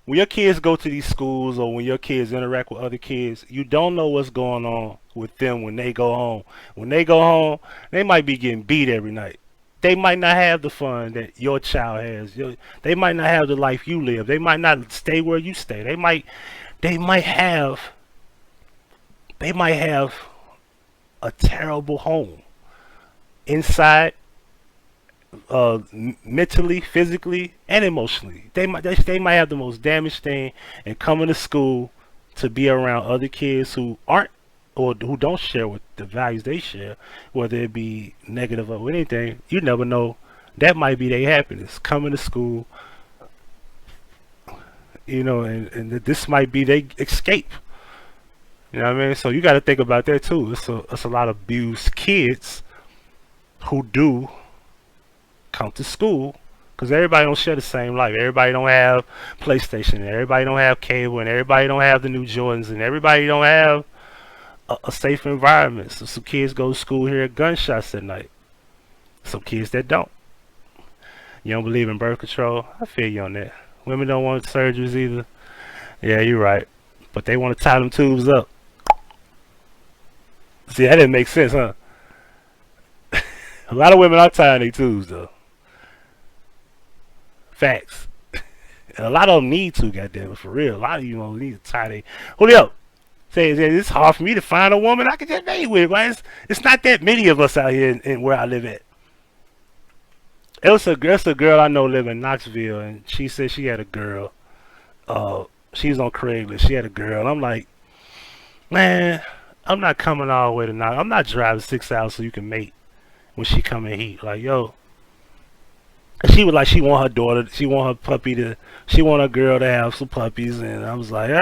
when your kids go to these schools or when your kids interact with other kids, you don't know what's going on with them when they go home. When they go home, they might be getting beat every night. They might not have the fun that your child has. They might not have the life you live. They might not stay where you stay. They might have a terrible home inside, mentally, physically, and emotionally. They might have the most damaged thing, and coming to school to be around other kids who aren't or who don't share with the values they share, whether it be negative or anything. You never know. That might be their happiness. Coming to school, you know, and this might be their escape. You know what I mean? So you got to think about that too. It's a lot of abused kids who do come to school because everybody don't share the same life. Everybody don't have PlayStation, and everybody don't have cable, and everybody don't have the new Jordans, and everybody don't have a safe environment. So some kids go to school here at gunshots at night. Some kids that don't. You don't believe in birth control? I feel you on that. Women don't want surgeries either. Yeah, you're right. But they want to tie them tubes up. See, that didn't make sense, huh? A lot of women are tying their tubes, though. Facts. And a lot of them need to, goddamn it, for real. A lot of you know need to tie their... Julio, say it's hard for me to find a woman I can just date with, right? It's not that many of us out here in where I live at. It's a girl I know live in Knoxville, and she said she had a girl. She was on Craigslist. She had a girl. I'm like, man, I'm not coming all the way to Knoxville. I'm not driving 6 hours so you can mate when she come in heat. Like, yo. And she was like, she want her daughter, she want her puppy to, she want her girl to have some puppies, and I was like,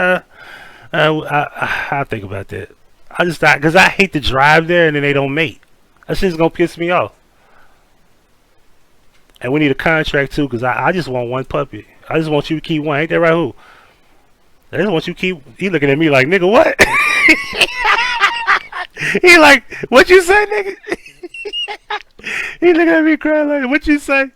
I think about that. I just thought, because I hate to drive there and then they don't mate. That shit's gonna piss me off. And we need a contract too, because I just want one puppy. I just want you to keep one. Ain't that right, who? I just want you to keep... He looking at me like, nigga, what? He like, what you say, nigga? He looking at me crying like, what you say?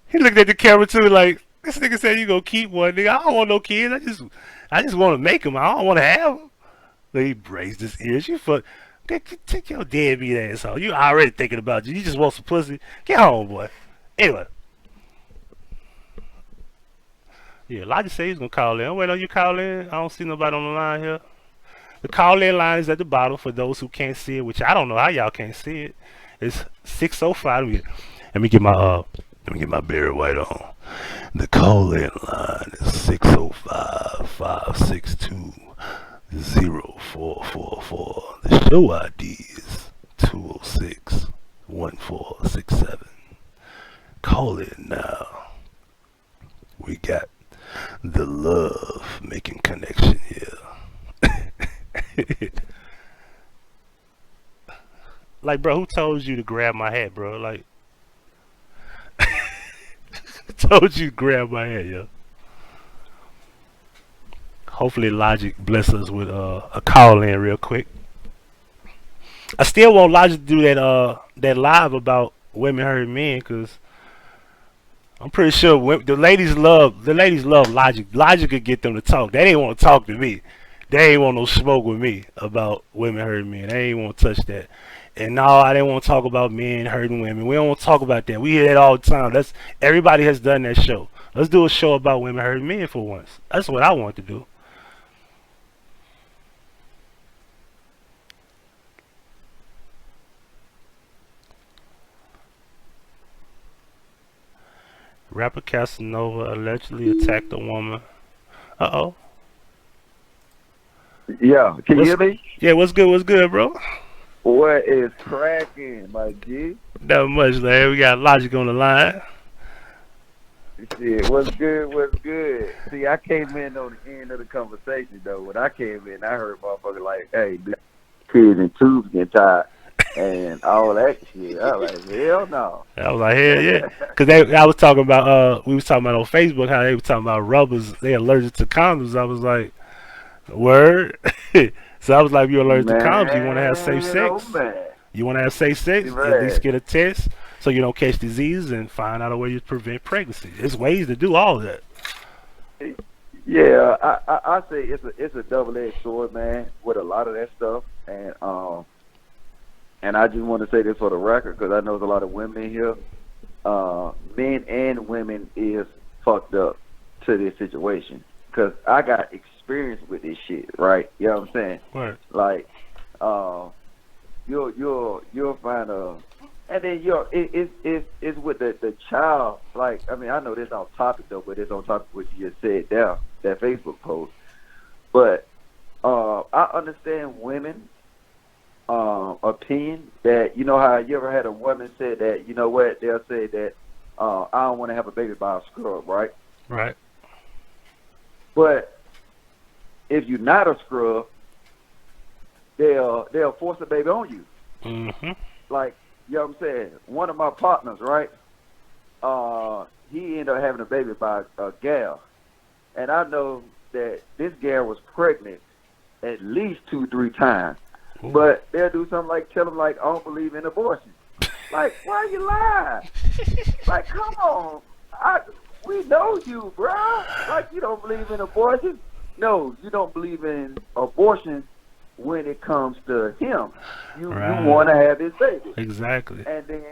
He looked at the camera too like, this nigga said you gonna keep one, nigga. I don't want no kids. I just want to make them. I don't want to have them. Like, he raised his ears. You fuck... Take your deadbeat ass home. You already thinking about you. You just want some pussy. Get home, boy. Anyway. Yeah, Logitech said he's gonna call in. I'm waiting on you call in. I don't see nobody on the line here. The call in line is at the bottom for those who can't see it, which I don't know how y'all can't see it. It's 605. Let me get my Barry White on. The call in line is 605-562-0444. The show ID is 206-1467. Call in now. We got the love making connection here. Like, bro, who told you to grab my hat, bro? Like, told you to grab my hat, yo. Hopefully Logic bless us with a call in real quick. I still want Logic to do that live about women hurting men, because I'm pretty sure the ladies love Logic. Logic could get them to talk. They didn't want to talk to me. They ain't want no smoke with me about women hurting men. They ain't want to touch that. And no, I didn't want to talk about men hurting women. We don't want to talk about that. We hear that all the time. Everybody has done that show. Let's do a show about women hurting men for once. That's what I want to do. Rapper Casanova allegedly attacked a woman. Uh-oh. Yeah, can you hear me? Yeah, what's good, bro? What is cracking, my G? Not much, man. We got Logic on the line. Shit, what's good? See, I came in on the end of the conversation, though. When I came in, I heard motherfucker like, hey, kids and tubes getting tired and all that shit. I was like, hell no. I was like, hell yeah. Because I was talking about, we was talking about on Facebook how they were talking about rubbers. They allergic to condoms. I was like, word? So I was like, you're allergic to condoms. You want to have safe sex? You want to have safe sex? Right. At least get a test so you don't catch diseases and find out a way to prevent pregnancy. There's ways to do all of that. Yeah, I say it's a double-edged sword, man, with a lot of that stuff. And I just want to say this for the record because I know there's a lot of women in here. Men and women is fucked up to this situation because I got experience with this shit, right? You know what I'm saying? Right. Like, you'll find and then it's with the child. Like, I mean, I know this off topic though, but it's on topic of what you just said there, that Facebook post. But I understand women opinion that, you know how you ever had a woman say that, you know what, they'll say that I don't want to have a baby by a scrub, right? Right. But if you're not a scrub, they'll force a baby on you. Mm-hmm. Like, you know what I'm saying? One of my partners, right? He ended up having a baby by a gal. And I know that this gal was pregnant at least 2-3 times. Ooh. But they'll do something like tell them like, I don't believe in abortion. Like, why you lie? Like, come on. We know you, bro. Like, you don't believe in abortion? No, you don't believe in abortion when it comes to him. You want to have his baby. Exactly. And then,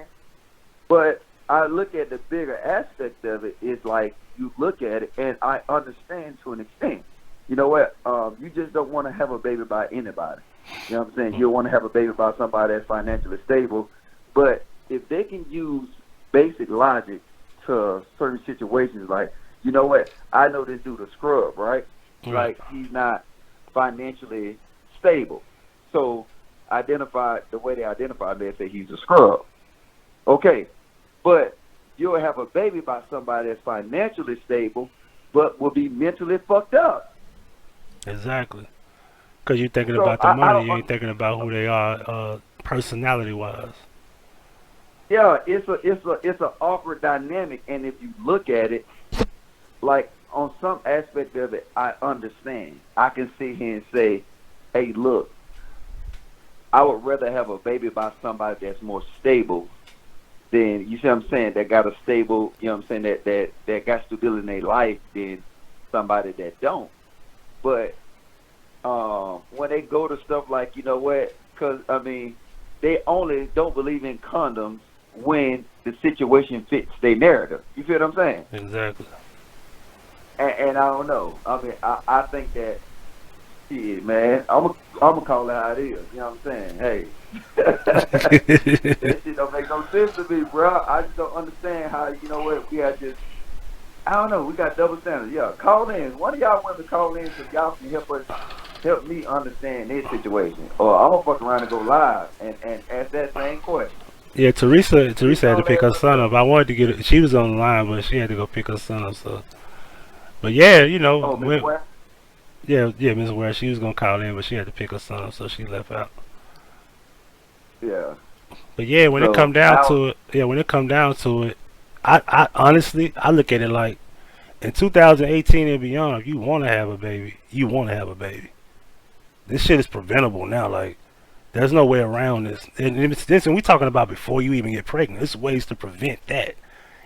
but I look at the bigger aspect of it is like, you look at it, and I understand to an extent. You know what? You just don't want to have a baby by anybody. You know what I'm saying? You want to have a baby by somebody that's financially stable. But if they can use basic logic to certain situations, like, you know what? I know this dude a scrub, right? Like, he's not financially stable. So, the way they identify, they say he's a scrub. Okay. But you'll have a baby by somebody that's financially stable, but will be mentally fucked up. Exactly. Because you're thinking about the money, you ain't thinking about who they are, personality-wise. Yeah, it's a awkward dynamic, and if you look at it, like on some aspect of it, I understand. I can sit here and say, "Hey, look, I would rather have a baby by somebody that's more stable than, you see what I'm saying, that got a stable, you know what I'm saying, that got stability in their life than somebody that don't." But when they go to stuff like, you know what, because, I mean, they only don't believe in condoms when the situation fits their narrative. You feel what I'm saying? Exactly. And I don't know. I mean, I think that, shit, man, I'm gonna call it how it is. You know what I'm saying? Hey. That shit don't make no sense to me, bro. I just don't understand how, you know what, we got just, I don't know, we got double standards. Yeah, call in. One of y'all women call in so y'all can help me understand this situation. Or I'm gonna fuck around and go live and ask that same question. Yeah, Teresa had to pick her son up. I wanted to get her, she was on the line, but she had to go pick her son up. So, but yeah, you know, Ms. Ware, she was gonna call in, but she had to pick her son up, so she left out. Yeah. But yeah, when it come down to it, I honestly, I look at it like, in 2018 and beyond, if you want to have a baby, you want to have a baby. This shit is preventable now. Like, there's no way around this. And we talking about before you even get pregnant. There's ways to prevent that.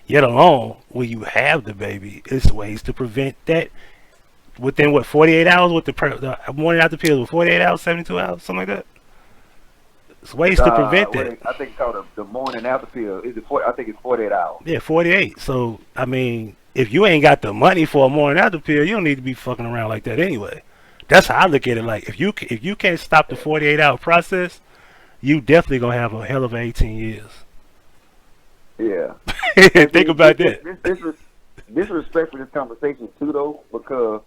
Yet alone, when you have the baby, it's ways to prevent that within, what, 48 hours with the morning after pills, with 48 hours, 72 hours, something like that. It's ways to prevent that. I think it's called the morning after pill. I think it's 48 hours. Yeah, 48. So, I mean, if you ain't got the money for a morning after pill, you don't need to be fucking around like that anyway. That's how I look at it. Like if you can't stop the 48-hour process, you definitely gonna have a hell of 18 years. Yeah. Think about that. Disrespect for this conversation too, though, because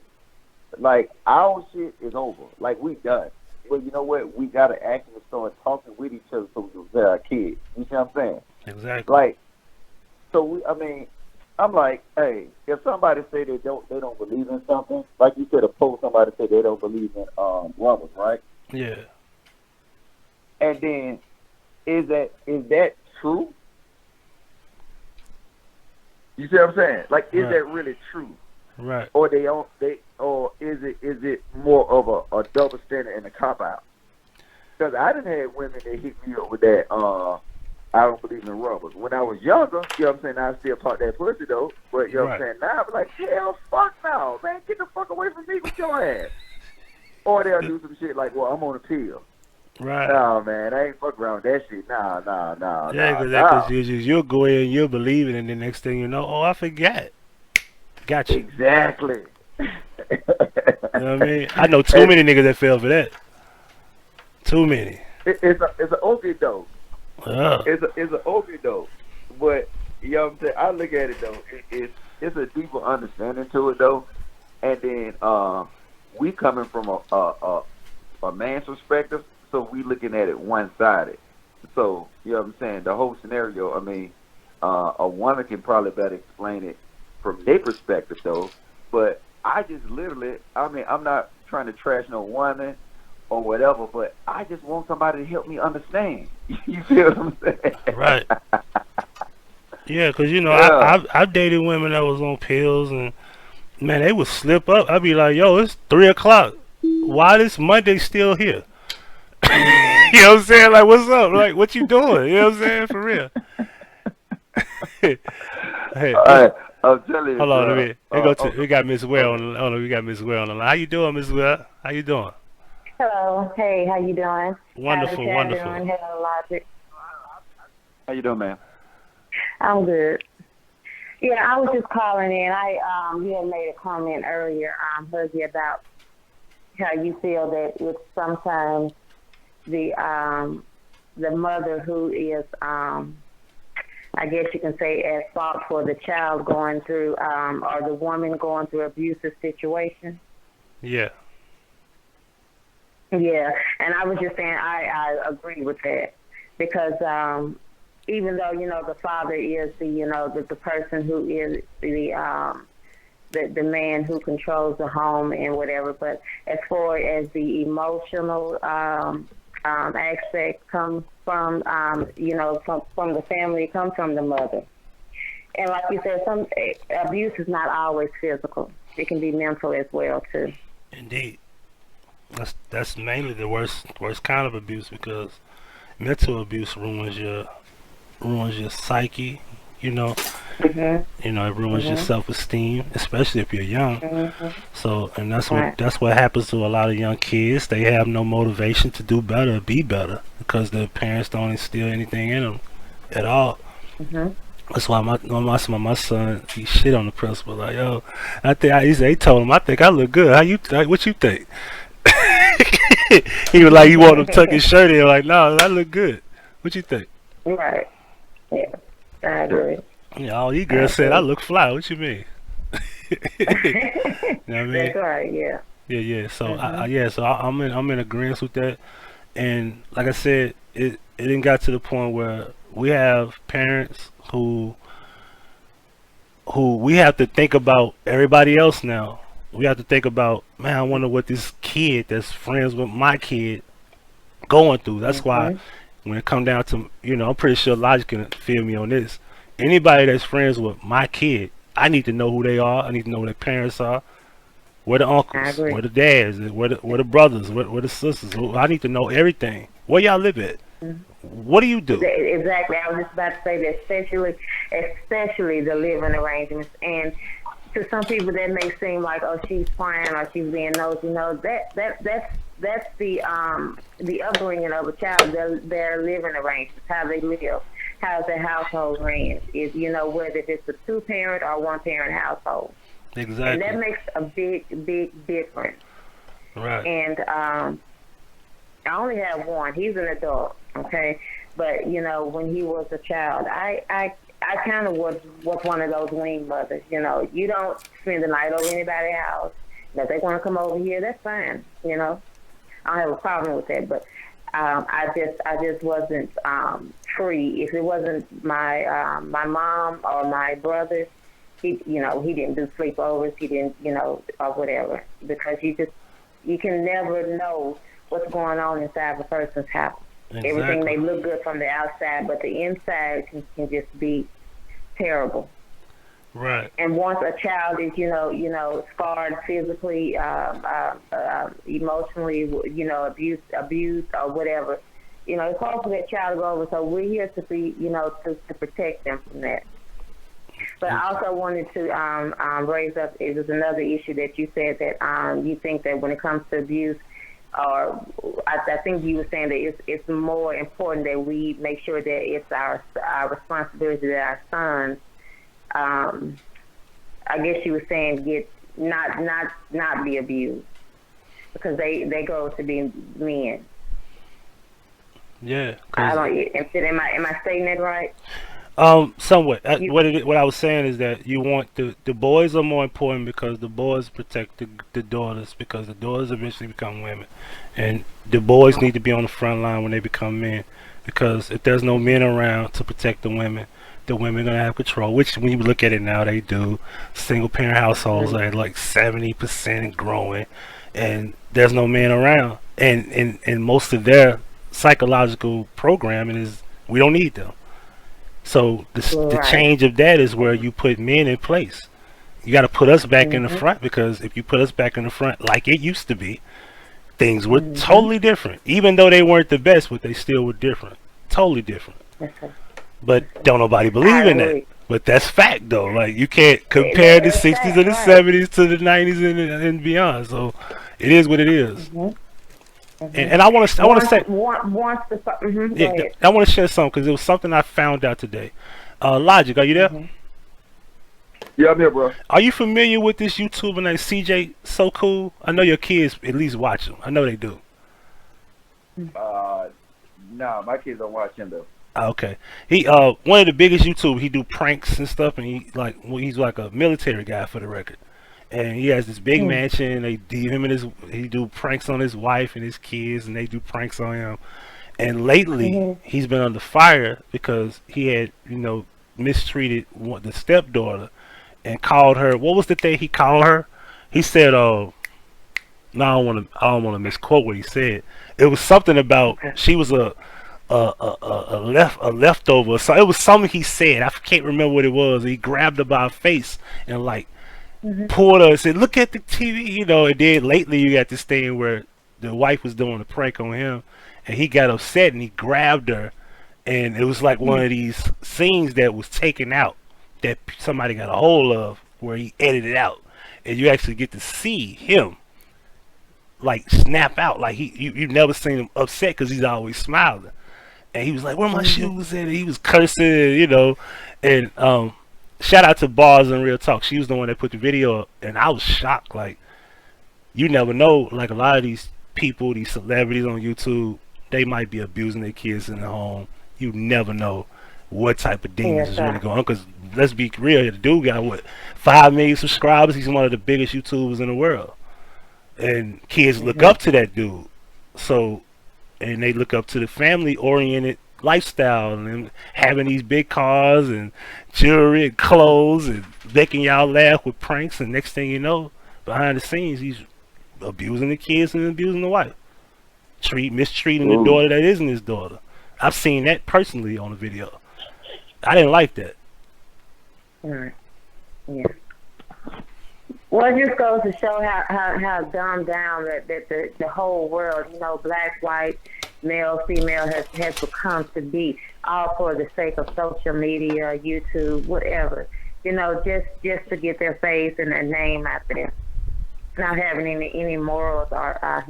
like our shit is over. Like we done. But you know what? We gotta actually start talking with each other so we can tell our kids. You see what I'm saying? Exactly. Like, so I'm like, hey, if somebody say they don't believe in something, like you said, somebody say they don't believe in rubbers, right? Yeah. And then is that true? You see what I'm saying? Like, is that really true? Right. Or or is it more of a double standard and a cop out? Because I done had women that hit me up with that. I don't believe in rubbers. When I was younger, you know what I'm saying, I still pop that pussy though. But you know what I'm saying, now I'm like, hell, fuck no, man, get the fuck away from me with your ass. Or they'll do some shit like, well, I'm on a pill. Right. No, man, I ain't fuck around with that shit. Nah. Yeah, because you'll go in, you'll believe it, and the next thing you know, oh, I forgot. Got you. Exactly. You know what I mean? I know too many niggas that fell for that. Too many. It's an okie doke. It's an okie doke. But you know what I'm saying? I look at it though. It's a deeper understanding to it though. And then we coming from a man's perspective, so we looking at it one-sided. So you know what I'm saying? The whole scenario. I mean, a woman can probably better explain it from their perspective though. But I just literally, I mean, I'm not trying to trash no woman or whatever, but I just want somebody to help me understand. You feel what I'm saying? Right. Yeah, because, you know, I've dated women that was on pills, and, man, they would slip up. I'd be like, yo, it's 3 o'clock. Why this Monday still here? You know what I'm saying? Like, what's up? Like, what you doing? You know what I'm saying? For real. Hey, I'm telling you. Hold on a minute. We got Miss Ware on the line. We got Miss Ware on the line. How you doing, Miss Ware? How you doing? Hello. Hey, how you doing? Wonderful. Hello, Logic. How you doing, man? I'm good. Yeah, I was just calling in. You had made a comment earlier, Huggie, about how you feel that it's sometimes the mother who is, I guess you can say, at fault for the child going through, or the woman going through abusive situation. Yeah. Yeah, and I was just saying I agree with that because even though, you know, the father is the person who is the man who controls the home and whatever, but as far as the emotional aspect comes from from the family, comes from the mother. And like you said, some abuse is not always physical; it can be mental as well too. Indeed. That's mainly the worst kind of abuse, because mental abuse ruins your psyche, you know. Mm-hmm. You know, it ruins your self-esteem, especially if you're young. Mm-hmm. So, and that's what happens to a lot of young kids. They have no motivation to do better, be better, because their parents don't instill anything in them at all. Mm-hmm. That's why my son, he shit on the principal. Like, yo, he told him, I think I look good. What you think? He was like, he wanted to tuck his shirt in. Like, no, I look good. What you think? Right. Yeah, I agree. Yeah, all these girls said I look fly. What you mean? You know what I mean? That's right. Yeah. Yeah. So so I'm in agreement with that. And like I said, it didn't got to the point where we have parents who we have to think about everybody else now. We have to think about, man, I wonder what this kid that's friends with my kid going through. That's why when it come down to, you know, I'm pretty sure Logic can feel me on this. Anybody that's friends with my kid, I need to know who they are. I need to know who their parents are, where the uncles, where the dads, where the brothers, where the sisters. I need to know everything. Where y'all live at? What do you do? Exactly. I was just about to say that, especially the living arrangements. And to some people that may seem like, oh, she's fine or she's being nosy. No, that's the upbringing of a child, their living arrangements, how they live. how the household ran. Is whether it's a 2-parent or 1-parent household. Exactly. And that makes a big difference. Right. And I only have one. He's an adult, okay? But when he was a child, I kind of was one of those wing mothers. You don't spend the night over anybody's house. If they want to come over here, that's fine. I don't have a problem with that. But I just wasn't free. If it wasn't my mom or my brother, he didn't do sleepovers. He didn't, or whatever, because you can never know what's going on inside a person's house. Exactly. Everything may look good from the outside, but the inside can just be terrible. Right. And once a child is, scarred physically, emotionally, abused or whatever, it's hard for that child to go over. So we're here to be, to protect them from that. But I also wanted to raise up, it was another issue that you said that you think that when it comes to abuse, or I think you were saying that it's more important that we make sure that it's our responsibility that our sons, I guess you were saying, get not be abused, because they go to be men. Yeah. Am I stating that right? Somewhat. What I was saying is that you want the boys are more important because the boys protect the daughters, because the daughters eventually become women, and the boys need to be on the front line when they become men, because if there's no men around to protect the women are gonna have control. Which, when you look at it now, they do. Single parent households are at like 70% and growing, and there's no men around, and most of their psychological programming is we don't need them. So the change of that is where you put men in place. You got to put us back in the front, because if you put us back in the front like it used to be, things were totally different. Even though they weren't the best, but they still were different. Totally different. But don't nobody believe in that. But that's fact, though. Like, you can't compare the 60s or the 70s to the 90s and beyond. So it is what it is. And I want to say, I want to share something, because it was something I found out today. Logic, are you there? Yeah, I'm here, bro. Are you familiar with this YouTuber named CJ So Cool? I know your kids at least watch him. I know they do. No, my kids don't watch him though. Okay, he one of the biggest YouTubers. He do pranks and stuff, and he's like a military guy, for the record. And he has this big mansion. He do pranks on his wife and his kids, and they do pranks on him. And lately, he's been under fire because he had, mistreated the stepdaughter, and called her. What was the thing he called her? He said, "Oh, no, I don't want to misquote what he said. It was something about she was a leftover. So it was something he said. I can't remember what it was. He grabbed her by her face and pulled her and said, "Look at the TV," And then lately you got this thing where the wife was doing a prank on him, and he got upset and he grabbed her, and it was like one of these scenes that was taken out that somebody got a hold of, where he edited out, and you actually get to see him snap out. Like you've never seen him upset, because he's always smiling, and he was like, "Where my shoes at?" And he was cursing, and shout out to Bars and Real Talk. She was the one that put the video up, and I was shocked. Like, you never know. Like, a lot of these people, these celebrities on YouTube, they might be abusing their kids in the home. You never know what type of demons is really going on. Because let's be real, the dude got 5 million subscribers. He's one of the biggest YouTubers in the world, and kids look up to that dude. So, and they look up to the family-oriented lifestyle, and having these big cars and jewelry and clothes and making y'all laugh with pranks, and next thing you know, behind the scenes, he's abusing the kids and abusing the wife, mistreating the daughter that isn't his daughter. I've seen that personally on the video. I didn't like that. Yeah. Well, it just goes to show how dumbed down that the whole world, black, white, male, female has become to be, all for the sake of social media, YouTube, whatever. Just to get their face and their name out there, not having any morals or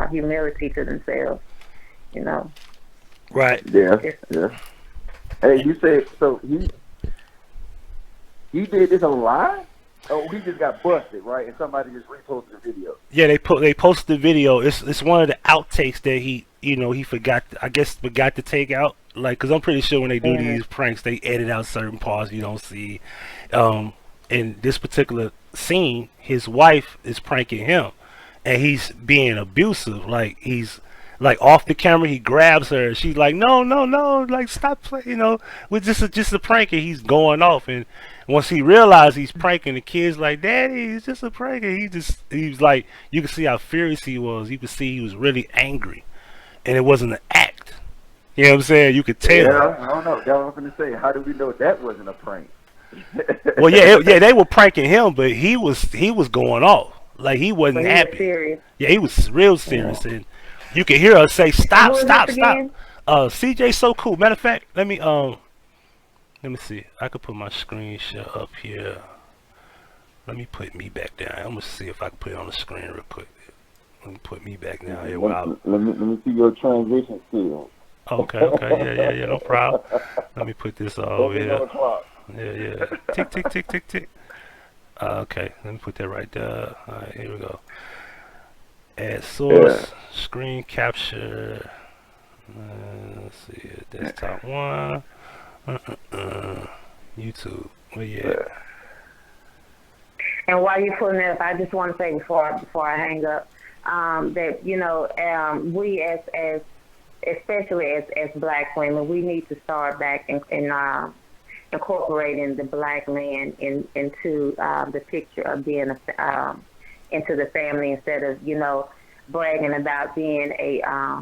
humility to themselves. Right. Yeah. Hey, you said so he did this on live? Oh, he just got busted, right? And somebody just reposted the video. Yeah, they posted the video. It's one of the outtakes that he forgot. I guess forgot to take out. Like, cause I'm pretty sure when they do these pranks, they edit out certain parts you don't see. In this particular scene, his wife is pranking him, and he's being abusive. Like, he's like off the camera, he grabs her, and she's like, no, like, stop playing, with just a prank, and he's going off. And once he realized he's pranking, the kid's like, Daddy, it's just a prank. And he was like, you can see how furious he was. You could see he was really angry, and it wasn't an act. You know what I'm saying? You could tell. Yeah, I don't know. That's what I'm gonna say. How do we know that wasn't a prank? Well, yeah, they were pranking him, but he was going off. Like, he wasn't happy. Serious. Yeah, he was real serious, and you can hear her say, "Stop, stop, stop." CJ so cool. Matter of fact, let me see. I could put my screenshot up here. Let me put me back down. I'm gonna see if I can put it on the screen real quick. Let me put me back down here. Let me see your transition skills. Okay, yeah, no problem. Let me put this all over here. Yeah. Tick, tick, tick, tick, tick. Okay, let me put that right there. All right, here we go. Add source, screen capture. Let's see, desktop one. YouTube. Where you at? And while you're pulling it up, I just want to say before I hang up, that we as especially as Black women, we need to start back in incorporating the Black man into the picture of being into the family, instead of bragging about being a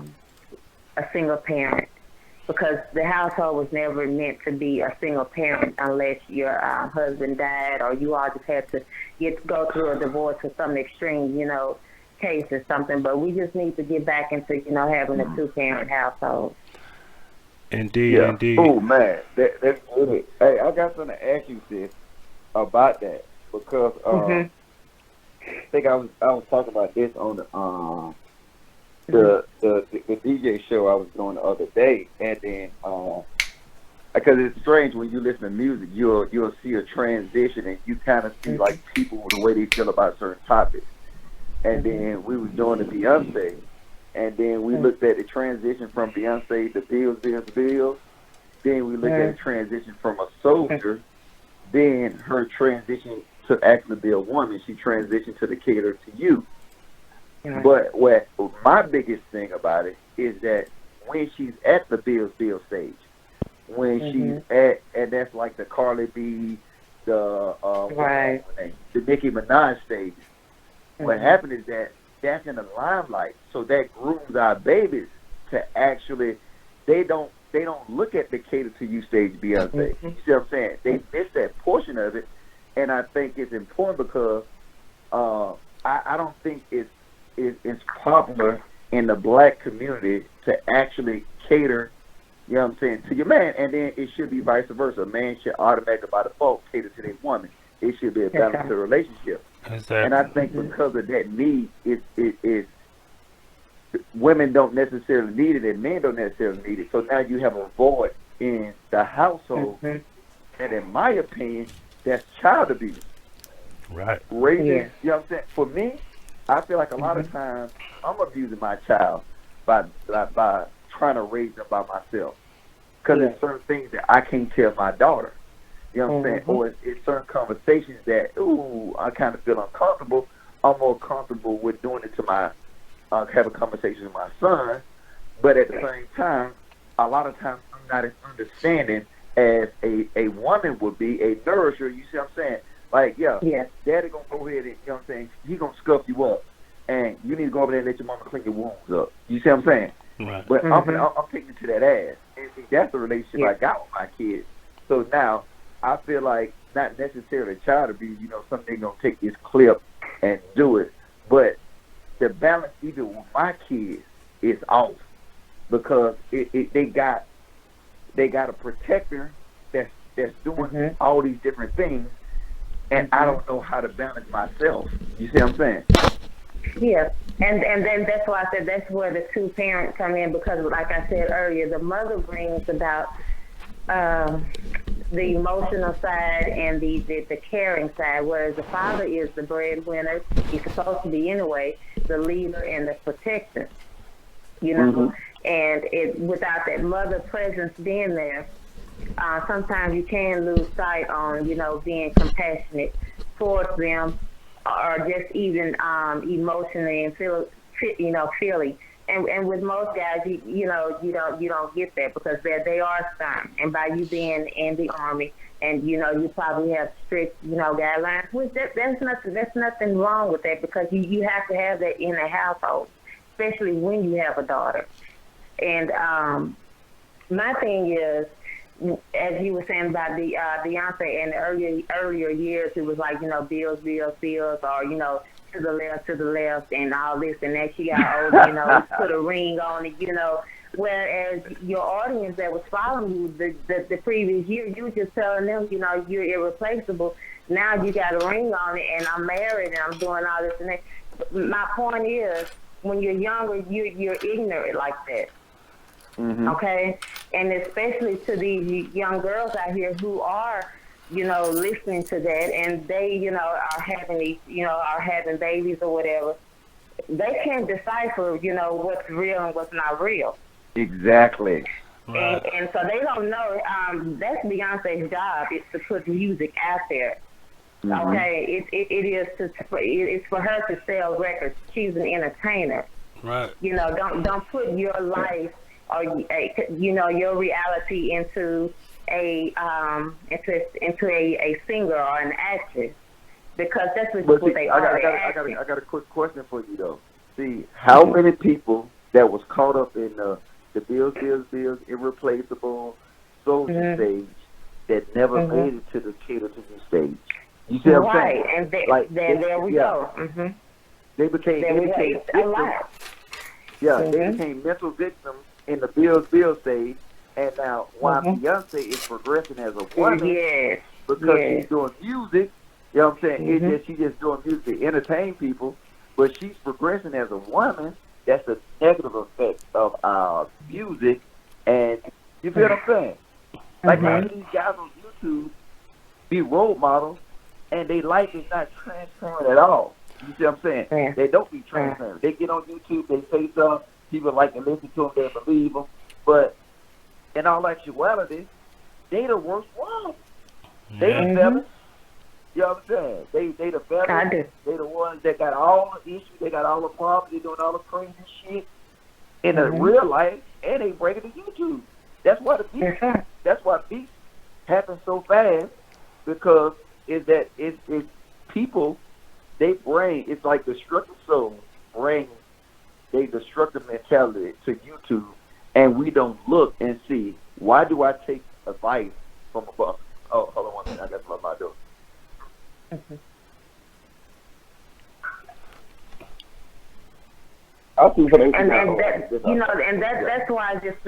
single parent, because the household was never meant to be a single parent unless your husband died, or you all just had to go through a divorce or some extreme case or something. But we just need to get back into having a 2-parent household. Indeed. Oh man, that's good. Hey, I got something to ask you, sis, about that, because I think I was talking about this on the DJ show I was doing the other day, and then because it's strange when you listen to music, you'll see a transition, and you kind of see like people the way they feel about certain topics. And then we was doing the Beyonce. And then we looked at the transition from Beyonce to Bills. Then we looked at the transition from a soldier. Then her transition to actually be a woman. She transitioned to the cater to you. But what my biggest thing about it is that when she's at the Bills stage, when she's at, and that's like the Carly B, the Nicki Minaj stage, what happened is that that's in the limelight, so that grooms our babies to actually, they don't look at the cater to you stage Beyonce. You see what I'm saying? They miss that portion of it, and I think it's important because I don't think it's popular in the Black community to actually cater, you know what I'm saying, to your man, and then it should be vice versa. A man should automatically by default cater to their woman. It should be a balanced relationship. And I think because of that need, it women don't necessarily need it and men don't necessarily need it. So now you have a void in the household, and in my opinion, that's child abuse. Right. Raising, you know what I'm saying? For me, I feel like a lot of times I'm abusing my child by trying to raise them by myself, because there's certain things that I can't tell my daughter. You know what I'm saying? Or it's certain conversations that, I kind of feel uncomfortable. I'm more comfortable with doing it to my, have a conversation with my son. But at the same time, a lot of times I'm not as understanding as a woman would be, a nourisher. You see what I'm saying? Like, daddy gonna go ahead and, you know what I'm saying, he gonna scuff you up. And you need to go over there and let your mama clean your wounds up. You see what I'm saying? Right. But I'm taking to that ass. And see, that's the relationship I got with my kids. So now, I feel like not necessarily child abuse, something gonna take this clip and do it, but the balance even with my kids is off, because they got a protector that's doing all these different things, and I don't know how to balance myself. You see what I'm saying? Yeah, and then that's why I said that's where the 2 parents come in, because like I said earlier, the mother brings about the emotional side and the caring side, whereas the father is the breadwinner. He's supposed to be anyway, the leader and the protector, you know. And without that mother presence being there, sometimes you can lose sight on, you know, being compassionate towards them, or just even emotionally and feeling. And with most guys, you don't get that because they are stern. And by you being in the Army, and you know, you probably have strict, you know, guidelines. Which there's nothing wrong with that, because you have to have that in a household, especially when you have a daughter. And my thing is, as you were saying about the Beyonce in the earlier years, it was like, you know, bills, or, you know, to the left, and all this and that. She got older, you know, put a ring on it, you know. Whereas your audience that was following you the previous year, you were just telling them, you know, you're irreplaceable. Now you got a ring on it, and I'm married, and I'm doing all this and that. My point is, when you're younger, you're ignorant like that. Okay? And especially to these young girls out here who are, you know, listening to that, and they, you know, are having these, you know, are having babies or whatever. They can't decipher, you know, what's real and what's not real. Exactly. Right. And so they don't know. That's Beyonce's job, is to put music out there. Okay, it's for her to sell records. She's an entertainer. Right. You know, don't put your life or you know, your reality into a singer or an actress, because that's what they are. I got a quick question for you though. See, how many people that was caught up in the bills, irreplaceable soldier stage that never made it to the cater to you stage? You see what I'm saying? And there we go. They became victims. Yeah, they became mental victims in the bills stage. And now, while Beyonce is progressing as a woman, because she's doing music, you know what I'm saying? She's just doing music to entertain people, but she's progressing as a woman. That's a negative effect of our music. And you feel what I'm saying? Like, how do these guys on YouTube be role models, and their life is not transparent at all? You see what I'm saying? They don't be transparent. They get on YouTube, they say stuff, people like to listen to them, they believe them, but in all actuality, they the worst ones. They the fellas. You know what I'm saying? They the fellas. They the ones that got all the issues. They got all the problems. They doing all the crazy shit in the real life, and they bring it to YouTube. That's why that's why beats happen so fast, because it's people. They bring, it's like destructive souls bring their destructive mentality to YouTube. And we don't look and see, why do I take advice from above? Oh, hold on one minute. I got to let my door. That's why it's just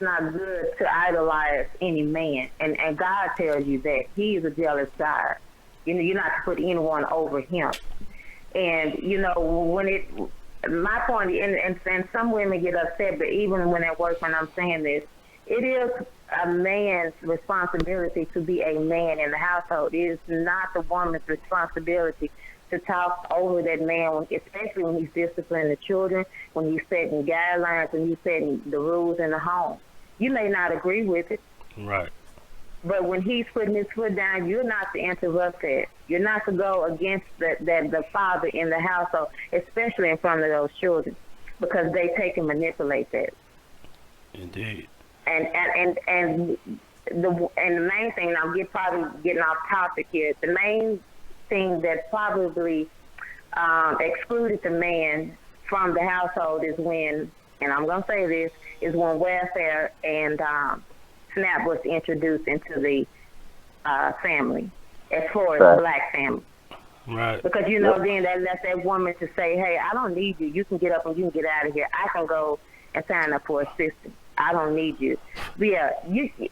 not good to idolize any man. And God tells you that He is a jealous God. You know, you're not to put anyone over Him. And you know, my point, and some women get upset, but even when at work, when I'm saying this, it is a man's responsibility to be a man in the household. It is not the woman's responsibility to talk over that man, especially when he's disciplining the children, when he's setting guidelines, when he's setting the rules in the home. You may not agree with it. Right. But when he's putting his foot down, you're not to interrupt that. You're not to go against the father in the household, especially in front of those children, because they take and manipulate that. Indeed. And the main thing, and I'm probably getting off topic here, the main thing that probably excluded the man from the household is when, and I'm going to say this, is when welfare and SNAP was introduced into the family, as far as the black family. Right. Because, you know, then that left that woman to say, hey, I don't need you. You can get up and you can get out of here. I can go and sign up for assistance. I don't need you. But yeah,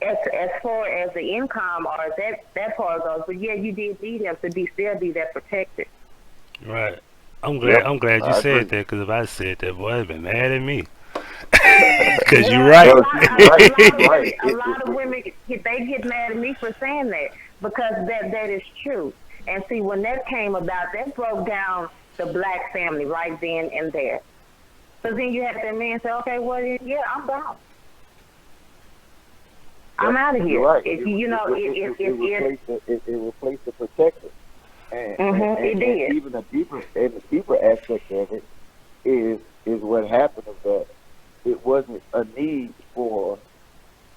as far as the income or that part goes, but yeah, you did need him to still be that protected. Right. I'm glad you said that, because if I said that, boy, I'd been mad at me. Because you're Well, right. a lot of women, they get mad at me for saying that because that is true. And see, when that came about, that broke down the black family right then and there. So then you had that man say, okay, well, yeah, I'm gone. I'm out of here. Right. If it replaced the protector. And it did. Even the deeper aspect of it is what happened is that it wasn't a need for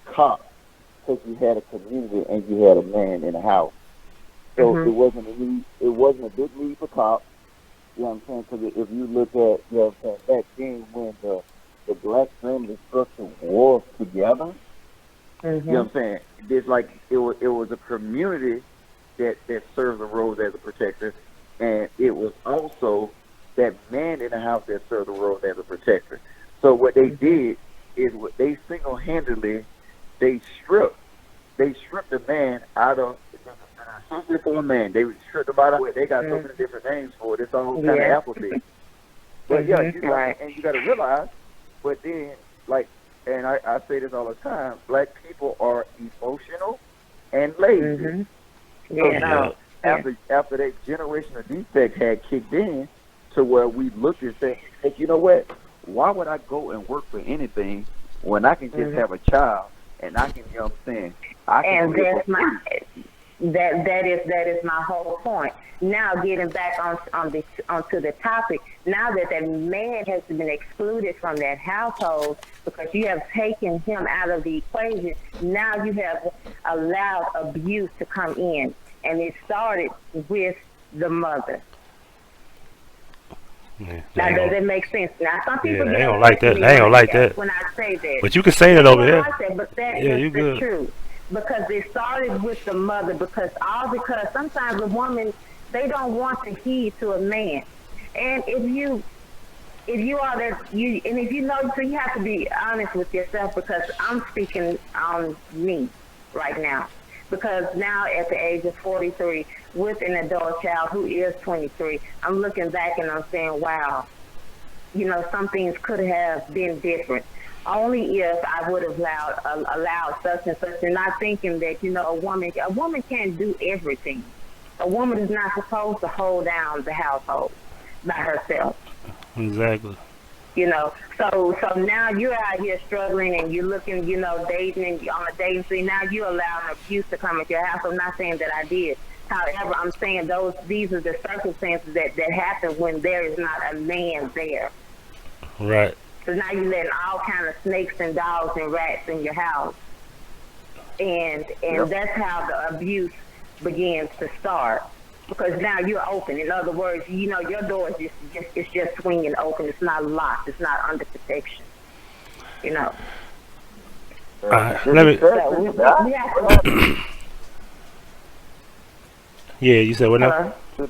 cops because you had a community and you had a man in the house. So it wasn't a need. It wasn't a big need for cops. You know what I'm saying? Because if you look at, you know what I'm saying, back then when the black family structure was together, you know what I'm saying? There's like it was a community that served the role as a protector, and it was also that man in the house that served the role as a protector. So what they did is what they single-handedly they stripped the man out of something for a man. They stripped him out of it. They got so many different names for it. It's all kind of alphabet. But yeah, you got to realize. But then, like, and I say this all the time, black people are emotional and lazy. So now, after that generational defect had kicked in, to where we looked and said, hey, you know what? Why would I go and work for anything when I can just have a child and I can, you know what I'm saying? And that is my whole point. Now getting back onto the topic, now that man has been excluded from that household because you have taken him out of the equation, now you have allowed abuse to come in, and it started with the mother. Yeah, now does it make sense? Now some people they don't like that. They ain't gonna like that. When I say that, but you can say that over here. Like that, but that yeah, is the good. truth. Because it started with the mother, because sometimes a woman, they don't want to heed to a man. And if you are that, if you know, so you have to be honest with yourself, because I'm speaking on me right now. Because now at the age of 43, with an adult child who is 23, I'm looking back and I'm saying, wow, some things could have been different. Only if I would have allowed such and such, and not thinking that, a woman can't do everything. A woman is not supposed to hold down the household by herself. Exactly. So now you're out here struggling and you're looking, dating and on a dating scene. Now you allow an abuse to come into your house. I'm not saying that I did. However, I'm saying these are the circumstances that happen when there is not a man there. Right. So now you're letting all kind of snakes and dogs and rats in your house. And that's how the abuse begins to start. Because now you're open. In other words, your door is just swinging open. It's not locked. It's not under protection. Let me. Yeah, you said what now? With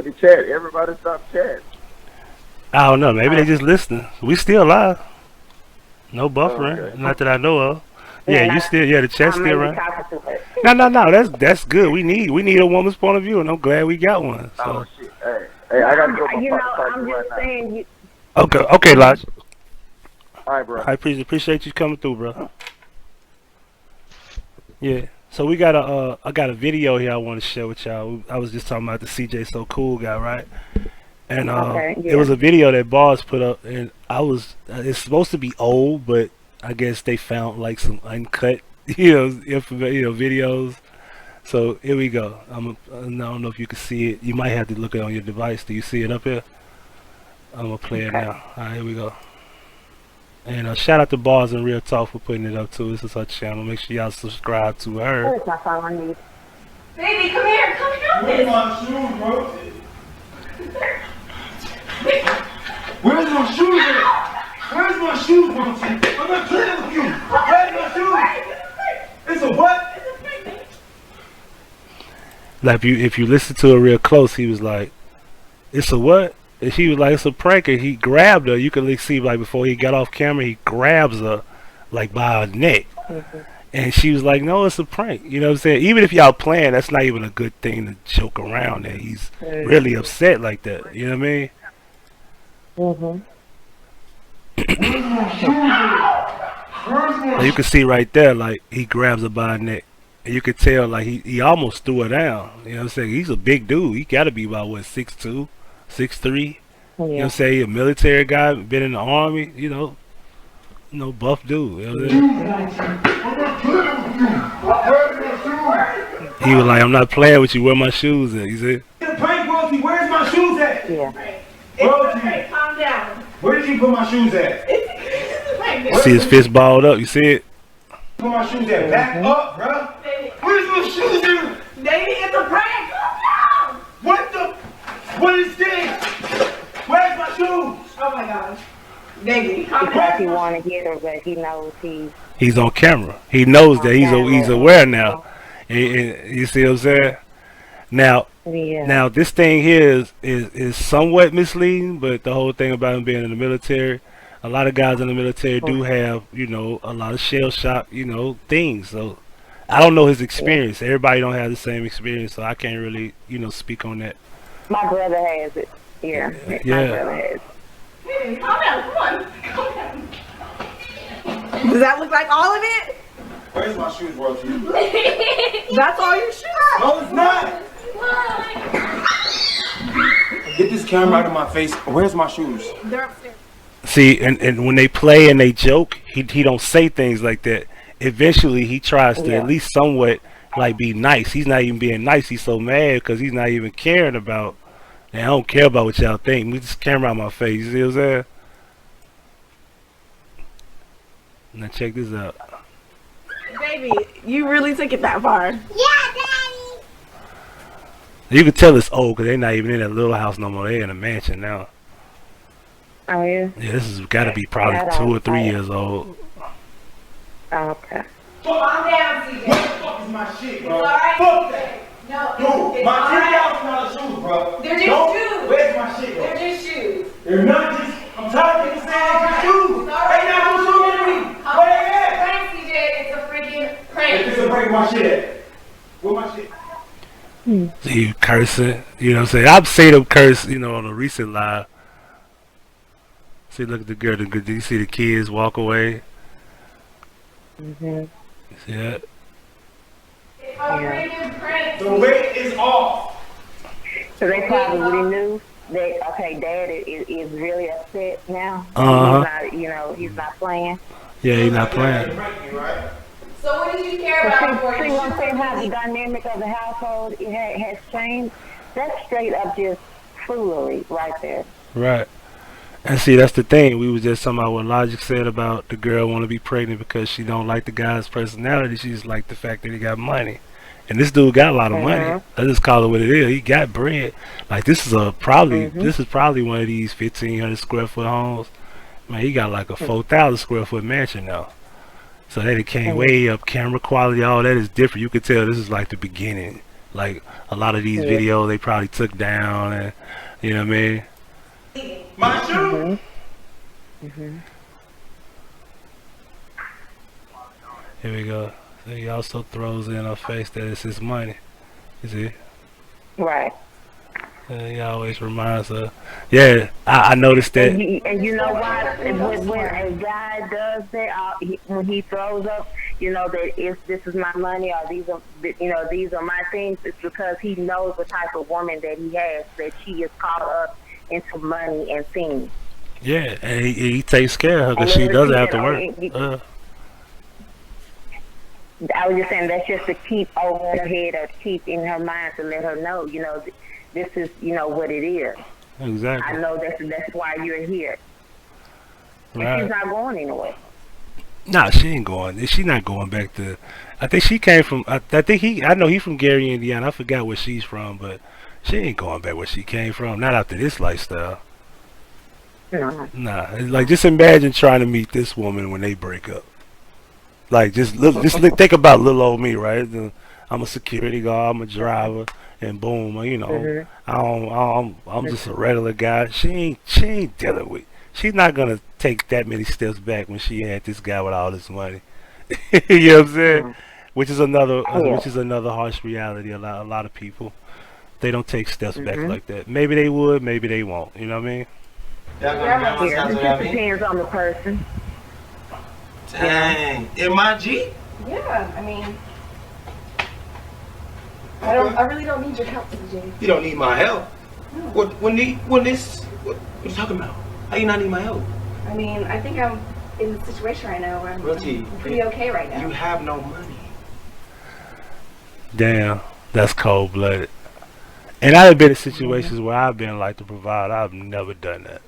the chat, everybody stop chatting. I don't know. Maybe they just listening. We still live. No buffering. Okay. Not that I know of. Yeah, you still. Yeah, the chat's still running. No. That's good. We need a woman's point of view, and I'm glad we got one. So. Oh shit! Hey, I gotta go. I'm just saying. Okay, Lodge. All right, bro. I appreciate you coming through, bro. Yeah. So we got I got a video here I want to share with y'all. I was just talking about the CJ So Cool guy, right? And it was a video that Boss put up, and it's supposed to be old, but I guess they found like some uncut, videos. So here we go. I don't know if you can see it. You might have to look it on your device. Do you see it up here? I'm gonna play it now. All right, here we go. And shout out to Bars and Real Talk for putting it up too. This is her channel. Make sure y'all subscribe to her. Where's my phone? I need. Baby, come here. Come here. Where's my shoes, bro? Where's my shoes at? Where's my shoes, bro? I'm not playing with you. Where's my shoes? It's a what? Like if you listen to it real close, he was like, "It's a what?" And she was like, "It's a prank." And he grabbed her. You can see like before he got off camera, he grabs her like by her neck. And she was like, "No, it's a prank." You know what I'm saying? Even if y'all playing, that's not even a good thing to joke around that he's really upset like that. You know what I mean? You can see right there, like he grabs her by the neck, and you could tell like he almost threw her down. You know what I'm saying? He's a big dude. He got to be about what 6'2", 6'3". You know what I'm saying? A military guy, been in the army. You know, buff dude. You know what I'm saying? He was like, "I'm not playing with you. Where my shoes at?" He said. Prank Rosie, where's my shoes at? Yeah. Rosie, Calm down. where did you put my shoes at? See his fist balled up. You see it? Put my shoes at. Back up, bro. Where's my shoes at? Baby, it's a prank. Calm down. What is this? Where's my shoes? Oh my gosh. Baby, calm Because down. he want to get her, but he knows He's on camera. He knows that he's aware now. And you see what I'm saying? Now, this thing here is somewhat misleading, but the whole thing about him being in the military, a lot of guys in the military do have, a lot of shell shock, things. So I don't know his experience. Everybody don't have the same experience, so I can't really, speak on that. my brother has it. Yeah. My brother has it. Baby, calm down. Come on. Calm down. Does that look like all of it? Where's my shoes, Rosie? That's all your shoes? No, it's not. Get this camera out of my face. Where's my shoes? They're upstairs. See, and when they play and they joke, he don't say things like that. Eventually, he tries to at least somewhat like be nice. He's not even being nice. He's so mad because he's not even caring about. And I don't care about what y'all think. Move this camera out of my face. You see what I'm saying? Now check this out. Baby, you really took it that far. Yeah, Daddy. You can tell it's old because they're not even in that little house no more. They're in a mansion now. Oh, yeah? Yeah, this has got to be probably 2 or 3 years old. Oh, okay. Calm down, CJ. What the fuck is my shit, bro? It's alright. Fuck that. No, Dude, it's my alright. $10,000 shoes, bro. They're just No, shoes. Where's my shit, bro? They're just shoes. They're not just. I'm tired of people saying they're shoes. It's alright. They not no shoes in me. Where they at? Prank, CJ. It's a freaking prank. It's a break my shit at. Where my shit? See you cursing. You know what I'm saying? I've seen him curse, on a recent live. See, look at the girl. Do you see the kids walk away? Mhm. See that? It's a freaking prank. The weight is off. So they probably knew that, okay, Dad is really upset now. He's not, he's not playing. Yeah, he's not playing. So what did you care about before See you what I'm saying, how the dynamic of the household has changed? That's straight up just foolery right there. Right. And see, that's the thing. We was just talking about what Logic said about the girl want to be pregnant because she don't like the guy's personality. She just like the fact that he got money. And this dude got a lot of money. Let's just call it what it is. He got bread. Like this is probably one of these 1,500 square foot homes. Man, he got like a 4,000 square foot mansion now. So that it came way up. Camera quality, all that is different. You could tell this is like the beginning. Like a lot of these videos they probably took down, and you know what I mean. My shoe. Here we go. So he also throws in her face that it's his money. You see? Right. He always reminds her. Yeah, I noticed that. And you know why? When a guy does that, when he throws up, that this is my money or these are my things, it's because he knows the type of woman that he has, that she is caught up into money and things. Yeah, and he takes care of her because she doesn't have to work. I was just saying that's just to keep over her head or keep in her mind to let her know, this is, what it is. Exactly. I know that's why you're here. Right. And she's not going anywhere. Nah, she ain't going. She's not going back to. I think she came from. I know he from Gary, Indiana. I forgot where she's from, but she ain't going back where she came from. Not after this lifestyle. No. Nah, it's like just imagine trying to meet this woman when they break up. Like just think about little old me, right? I'm a security guard, I'm a driver, and boom, I'm just a regular guy. She ain't dealing with. She's not gonna take that many steps back when she had this guy with all this money. You know what I'm saying? Which is another harsh reality. A lot of people, they don't take steps back like that. Maybe they would, maybe they won't. You know what I mean? Grandma's Yeah, it just depends on the person. Dang. MIG? Yeah, I mean, I really don't need your help, CJ. You don't need my help. What you talking about? How you not need my help? I mean, I think I'm in the situation right now where I'm pretty okay right now. You have no money. Damn, that's cold-blooded. And I've been in situations where I've been like the provider. I've never done that.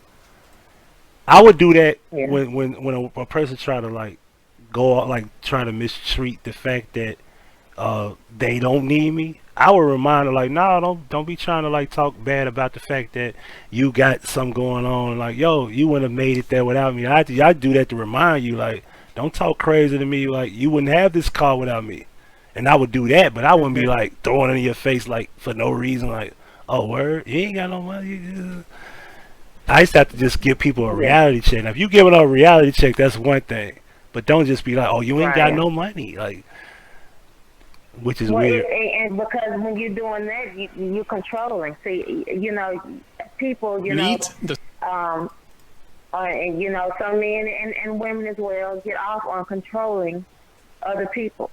I would do that when a person try to like go out, like try to mistreat the fact that they don't need me. I would remind her like, no, don't be trying to like talk bad about the fact that you got something going on. Like, yo, you wouldn't have made it there without me. I do that to remind you, like, don't talk crazy to me. Like, you wouldn't have this car without me. And I would do that, but I wouldn't be like throwing it in your face like for no reason. Like, oh, word, you ain't got no money. I used to have to just give people a reality check. Now, if you giving a reality check, that's one thing. But don't just be like, oh, you ain't got no money. Like, which is weird. And because when you're doing that, you're controlling. See, you know, people, you know, and you know, some men and women as well get off on controlling other people.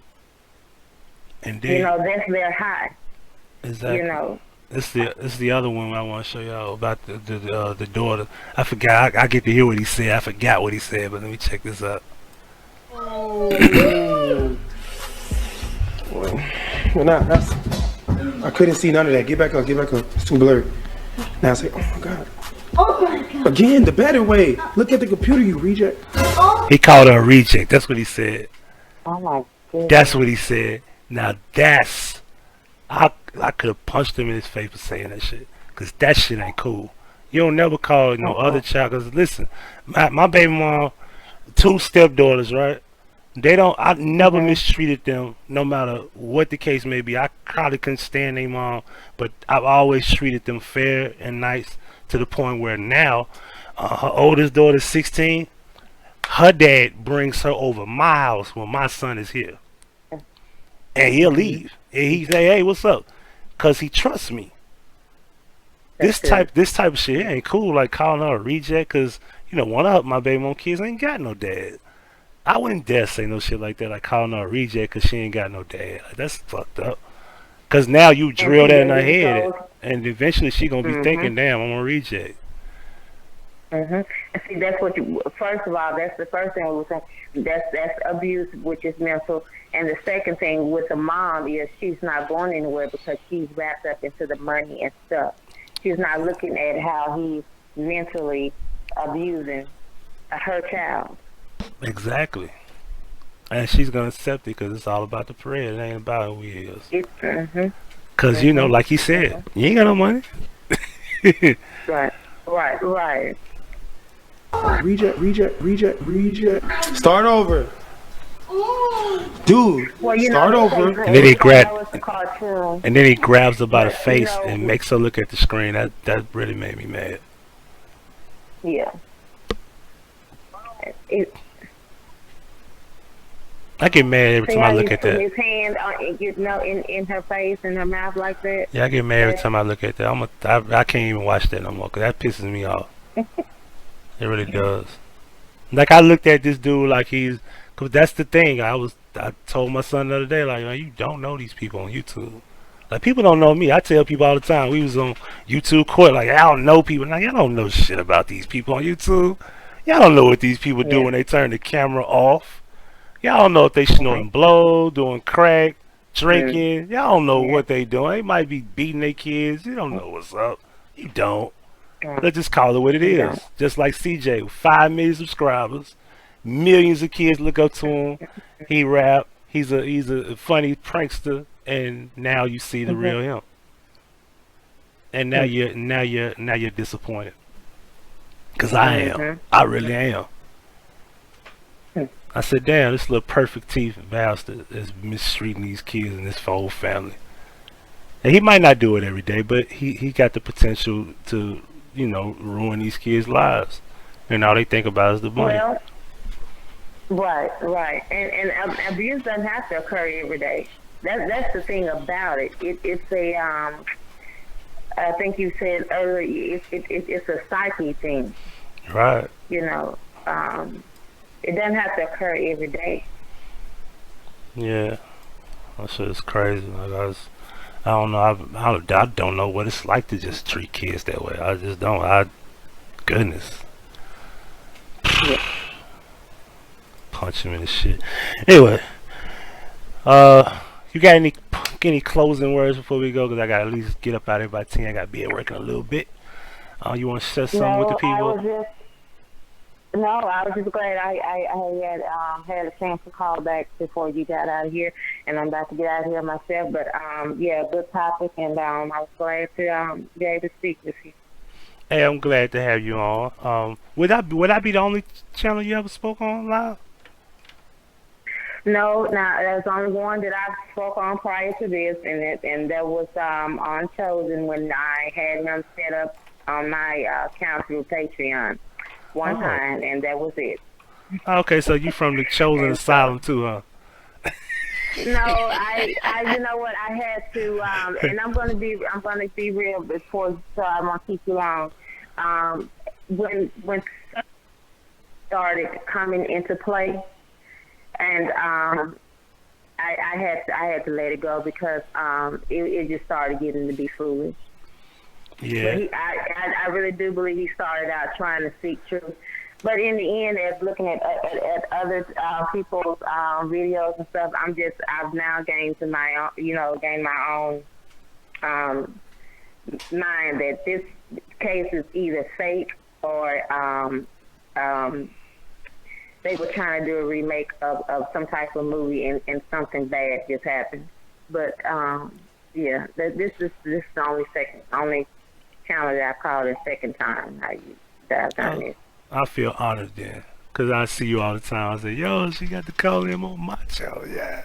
And then, you know, that's their high. Exactly. You know. It's the other one I want to show y'all about the daughter. I forgot. I get to hear what he said. I forgot what he said, but let me check this out. Well, I couldn't see none of that. Get back up. It's too blurry. Now I say, oh my god. Oh my god. Again, the better way. Look at the computer, you reject. He called her a reject. That's what he said. Oh my goodness. That's what he said. Now that's, I could have punched him in his face for saying that shit. Because that shit ain't cool. You don't never call no other child. Because listen, my baby mom, 2 stepdaughters, right? I never mistreated them, no matter what the case may be. I probably couldn't stand their mom, but I've always treated them fair and nice to the point where now, her oldest daughter's 16. Her dad brings her over my house when my son is here. And he'll leave. And he say, hey, what's up? Because he trusts me. This type of shit ain't cool, like calling her a reject, because, you know, one of my baby mom kids ain't got no dad. I wouldn't dare say no shit like that, like calling her a reject because she ain't got no dad. Like, that's fucked up. Because now you drill that in her head, and eventually she going to be thinking, damn, I'm a reject. See, that's what you, first of all, that's the first thing we were saying. That's abuse, which is mental. And the second thing with the mom is she's not going anywhere because she's wrapped up into the money and stuff. She's not looking at how he's mentally abusing her child. Exactly. And she's going to accept it because it's all about the bread. It ain't about who he is. Because, you know, like he said, you ain't got no money. Right. Reject. Start over. Dude, start over. And then he grabs her by the face and makes her look at the screen. That really made me mad. Yeah. I get mad every time I look at that. His hand, in her face and her mouth like that. Yeah, I get mad every time I look at that. I can't even watch that no more because that pisses me off. It really does. Like, I looked at this dude like he's, because that's the thing. I told my son the other day, like, man, you don't know these people on YouTube. Like, people don't know me. I tell people all the time. We was on YouTube court, like, I don't know people. Now, y'all don't know shit about these people on YouTube. Y'all don't know what these people do when they turn the camera off. Y'all don't know if they snorting blow, doing crack, drinking. Y'all don't know what they doing. They might be beating their kids. You don't know what's up. You don't. Let's just call it what it is. Just like CJ, 5 million subscribers, millions of kids look up to him. He rap. He's a funny prankster, and now you see the real him. And now you're disappointed. Cause I am. I really am. I said, damn, this little perfect teeth bastard is mistreating these kids and this whole family. And he might not do it every day, but he got the potential to, you know, ruin these kids' lives. And all they think about is the money. Well, right. And abuse doesn't have to occur every day. That's the thing about it. It's a, I think you said earlier, it's a psyche thing. Right. You know, it doesn't have to occur every day. Yeah. That shit is crazy. Like I don't know. I don't know what it's like to just treat kids that way. I just don't. Goodness. Punch him in the shit. Anyway, you got any closing words before we go? Because I gotta at least get up out of here by 10. I gotta be at work in a little bit. You want to share something with the people? I was just glad I had a chance to call back before you got out of here, and I'm about to get out of here myself. But yeah, good topic, and I was glad to be able to speak with you. Hey, I'm glad to have you on. Would I be the only channel you ever spoke on live? No, there's only one that I spoke on prior to this, and that was on Chosen when I had him set up on my account through Patreon one time, and that was it. Okay, so you from the Chosen Asylum too, huh? No, I you know what, I had to, and I'm gonna be real before, so I won't keep you long. When started coming into play, and I had to let it go because it just started getting to be foolish. Yeah. But I really do believe he started out trying to seek truth. But in the end, as looking at other people's videos and stuff, I've now gained my own mind that this case is either fake or they were trying to do a remake of some type of movie and something bad just happened. But yeah, this is the only channel that I called a second time that I've done this. I feel honored then, cause I see you all the time. I say, yo, she got to call him on my channel, yeah.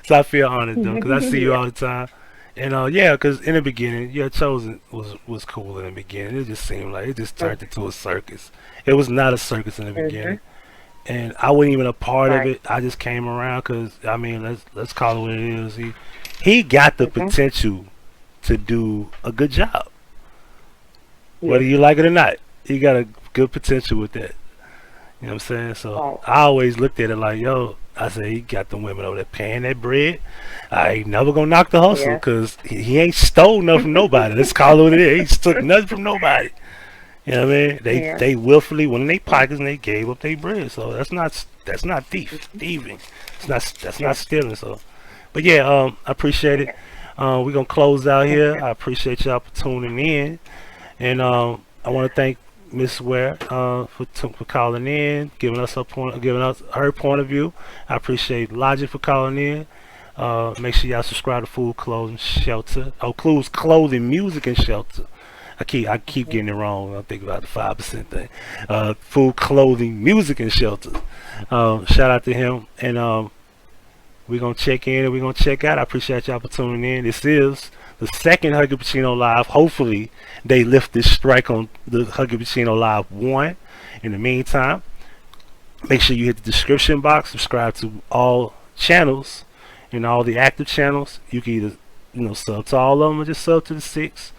So I feel honored though, cause I see you all the time, and yeah, cause in the beginning, yeah, Chosen was cool in the beginning. It just seemed like it just turned into a circus. It was not a circus in the beginning, and I wasn't even a part of it. I just came around, cause I mean, let's call it what it is. He got the potential to do a good job, whether you like it or not. He got a good potential with that. You know what I'm saying? So I always looked at it like, yo, I say he got the women over there paying that bread. I ain't never gonna knock the hustle because he ain't stole nothing from nobody. Let's call it what it is. He took nothing from nobody. You know what I mean? They willfully went in their pockets and they gave up their bread. So that's not thieving. That's not stealing. So, but yeah, I appreciate it. We're gonna close out here. I appreciate y'all for tuning in, and I want to thank Miss Ware for calling in, giving us her point of view. I appreciate Logic for calling in. Make sure y'all subscribe to Food, Clothing, Shelter. Clues, Clothing, Music, and Shelter. I keep getting it wrong. I think about the 5% thing. Food, Clothing, Music, and Shelter. Shout out to him, and we're gonna check in and we're gonna check out. I appreciate y'all for tuning in. This is the second Huggie Pacino Live. Hopefully they lift this strike on the Huggie Pacino Live 1. In the meantime, make sure you hit the description box, subscribe to all channels and all the active channels. You can either sub to all of them or just sub to the 6.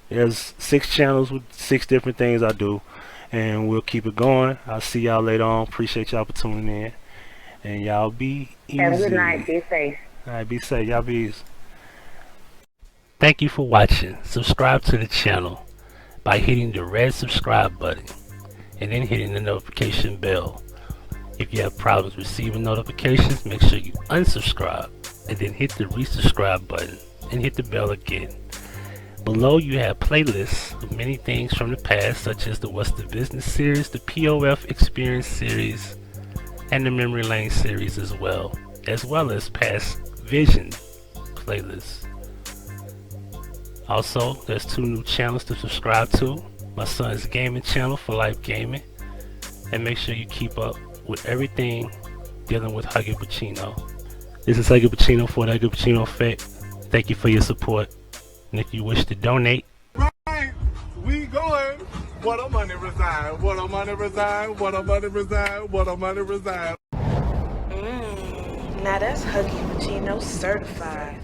There's 6 channels with 6 different things I do, and we'll keep it going. I'll see y'all later on. Appreciate y'all for tuning in, and y'all be easy. Have a good night. Be safe. All right, be safe. Y'all be easy. Thank you for watching. Subscribe to the channel by hitting the red subscribe button and then hitting the notification bell. If you have problems receiving notifications, make sure you unsubscribe and then hit the resubscribe button and hit the bell again. Below you have playlists of many things from the past, such as the What's the Business series, the POF Experience series, and the Memory Lane series as well as past Vision playlists. Also, there's 2 new channels to subscribe to. My son's gaming channel, For Life Gaming, and make sure you keep up with everything dealing with Huggie Pacino. This is Huggie Pacino for the Huggie Pacino Effect. Thank you for your support, and if you wish to donate, right, we going. What a money reside, what a money reside, what a money reside, what a money reside. Now that's Huggie Pacino certified.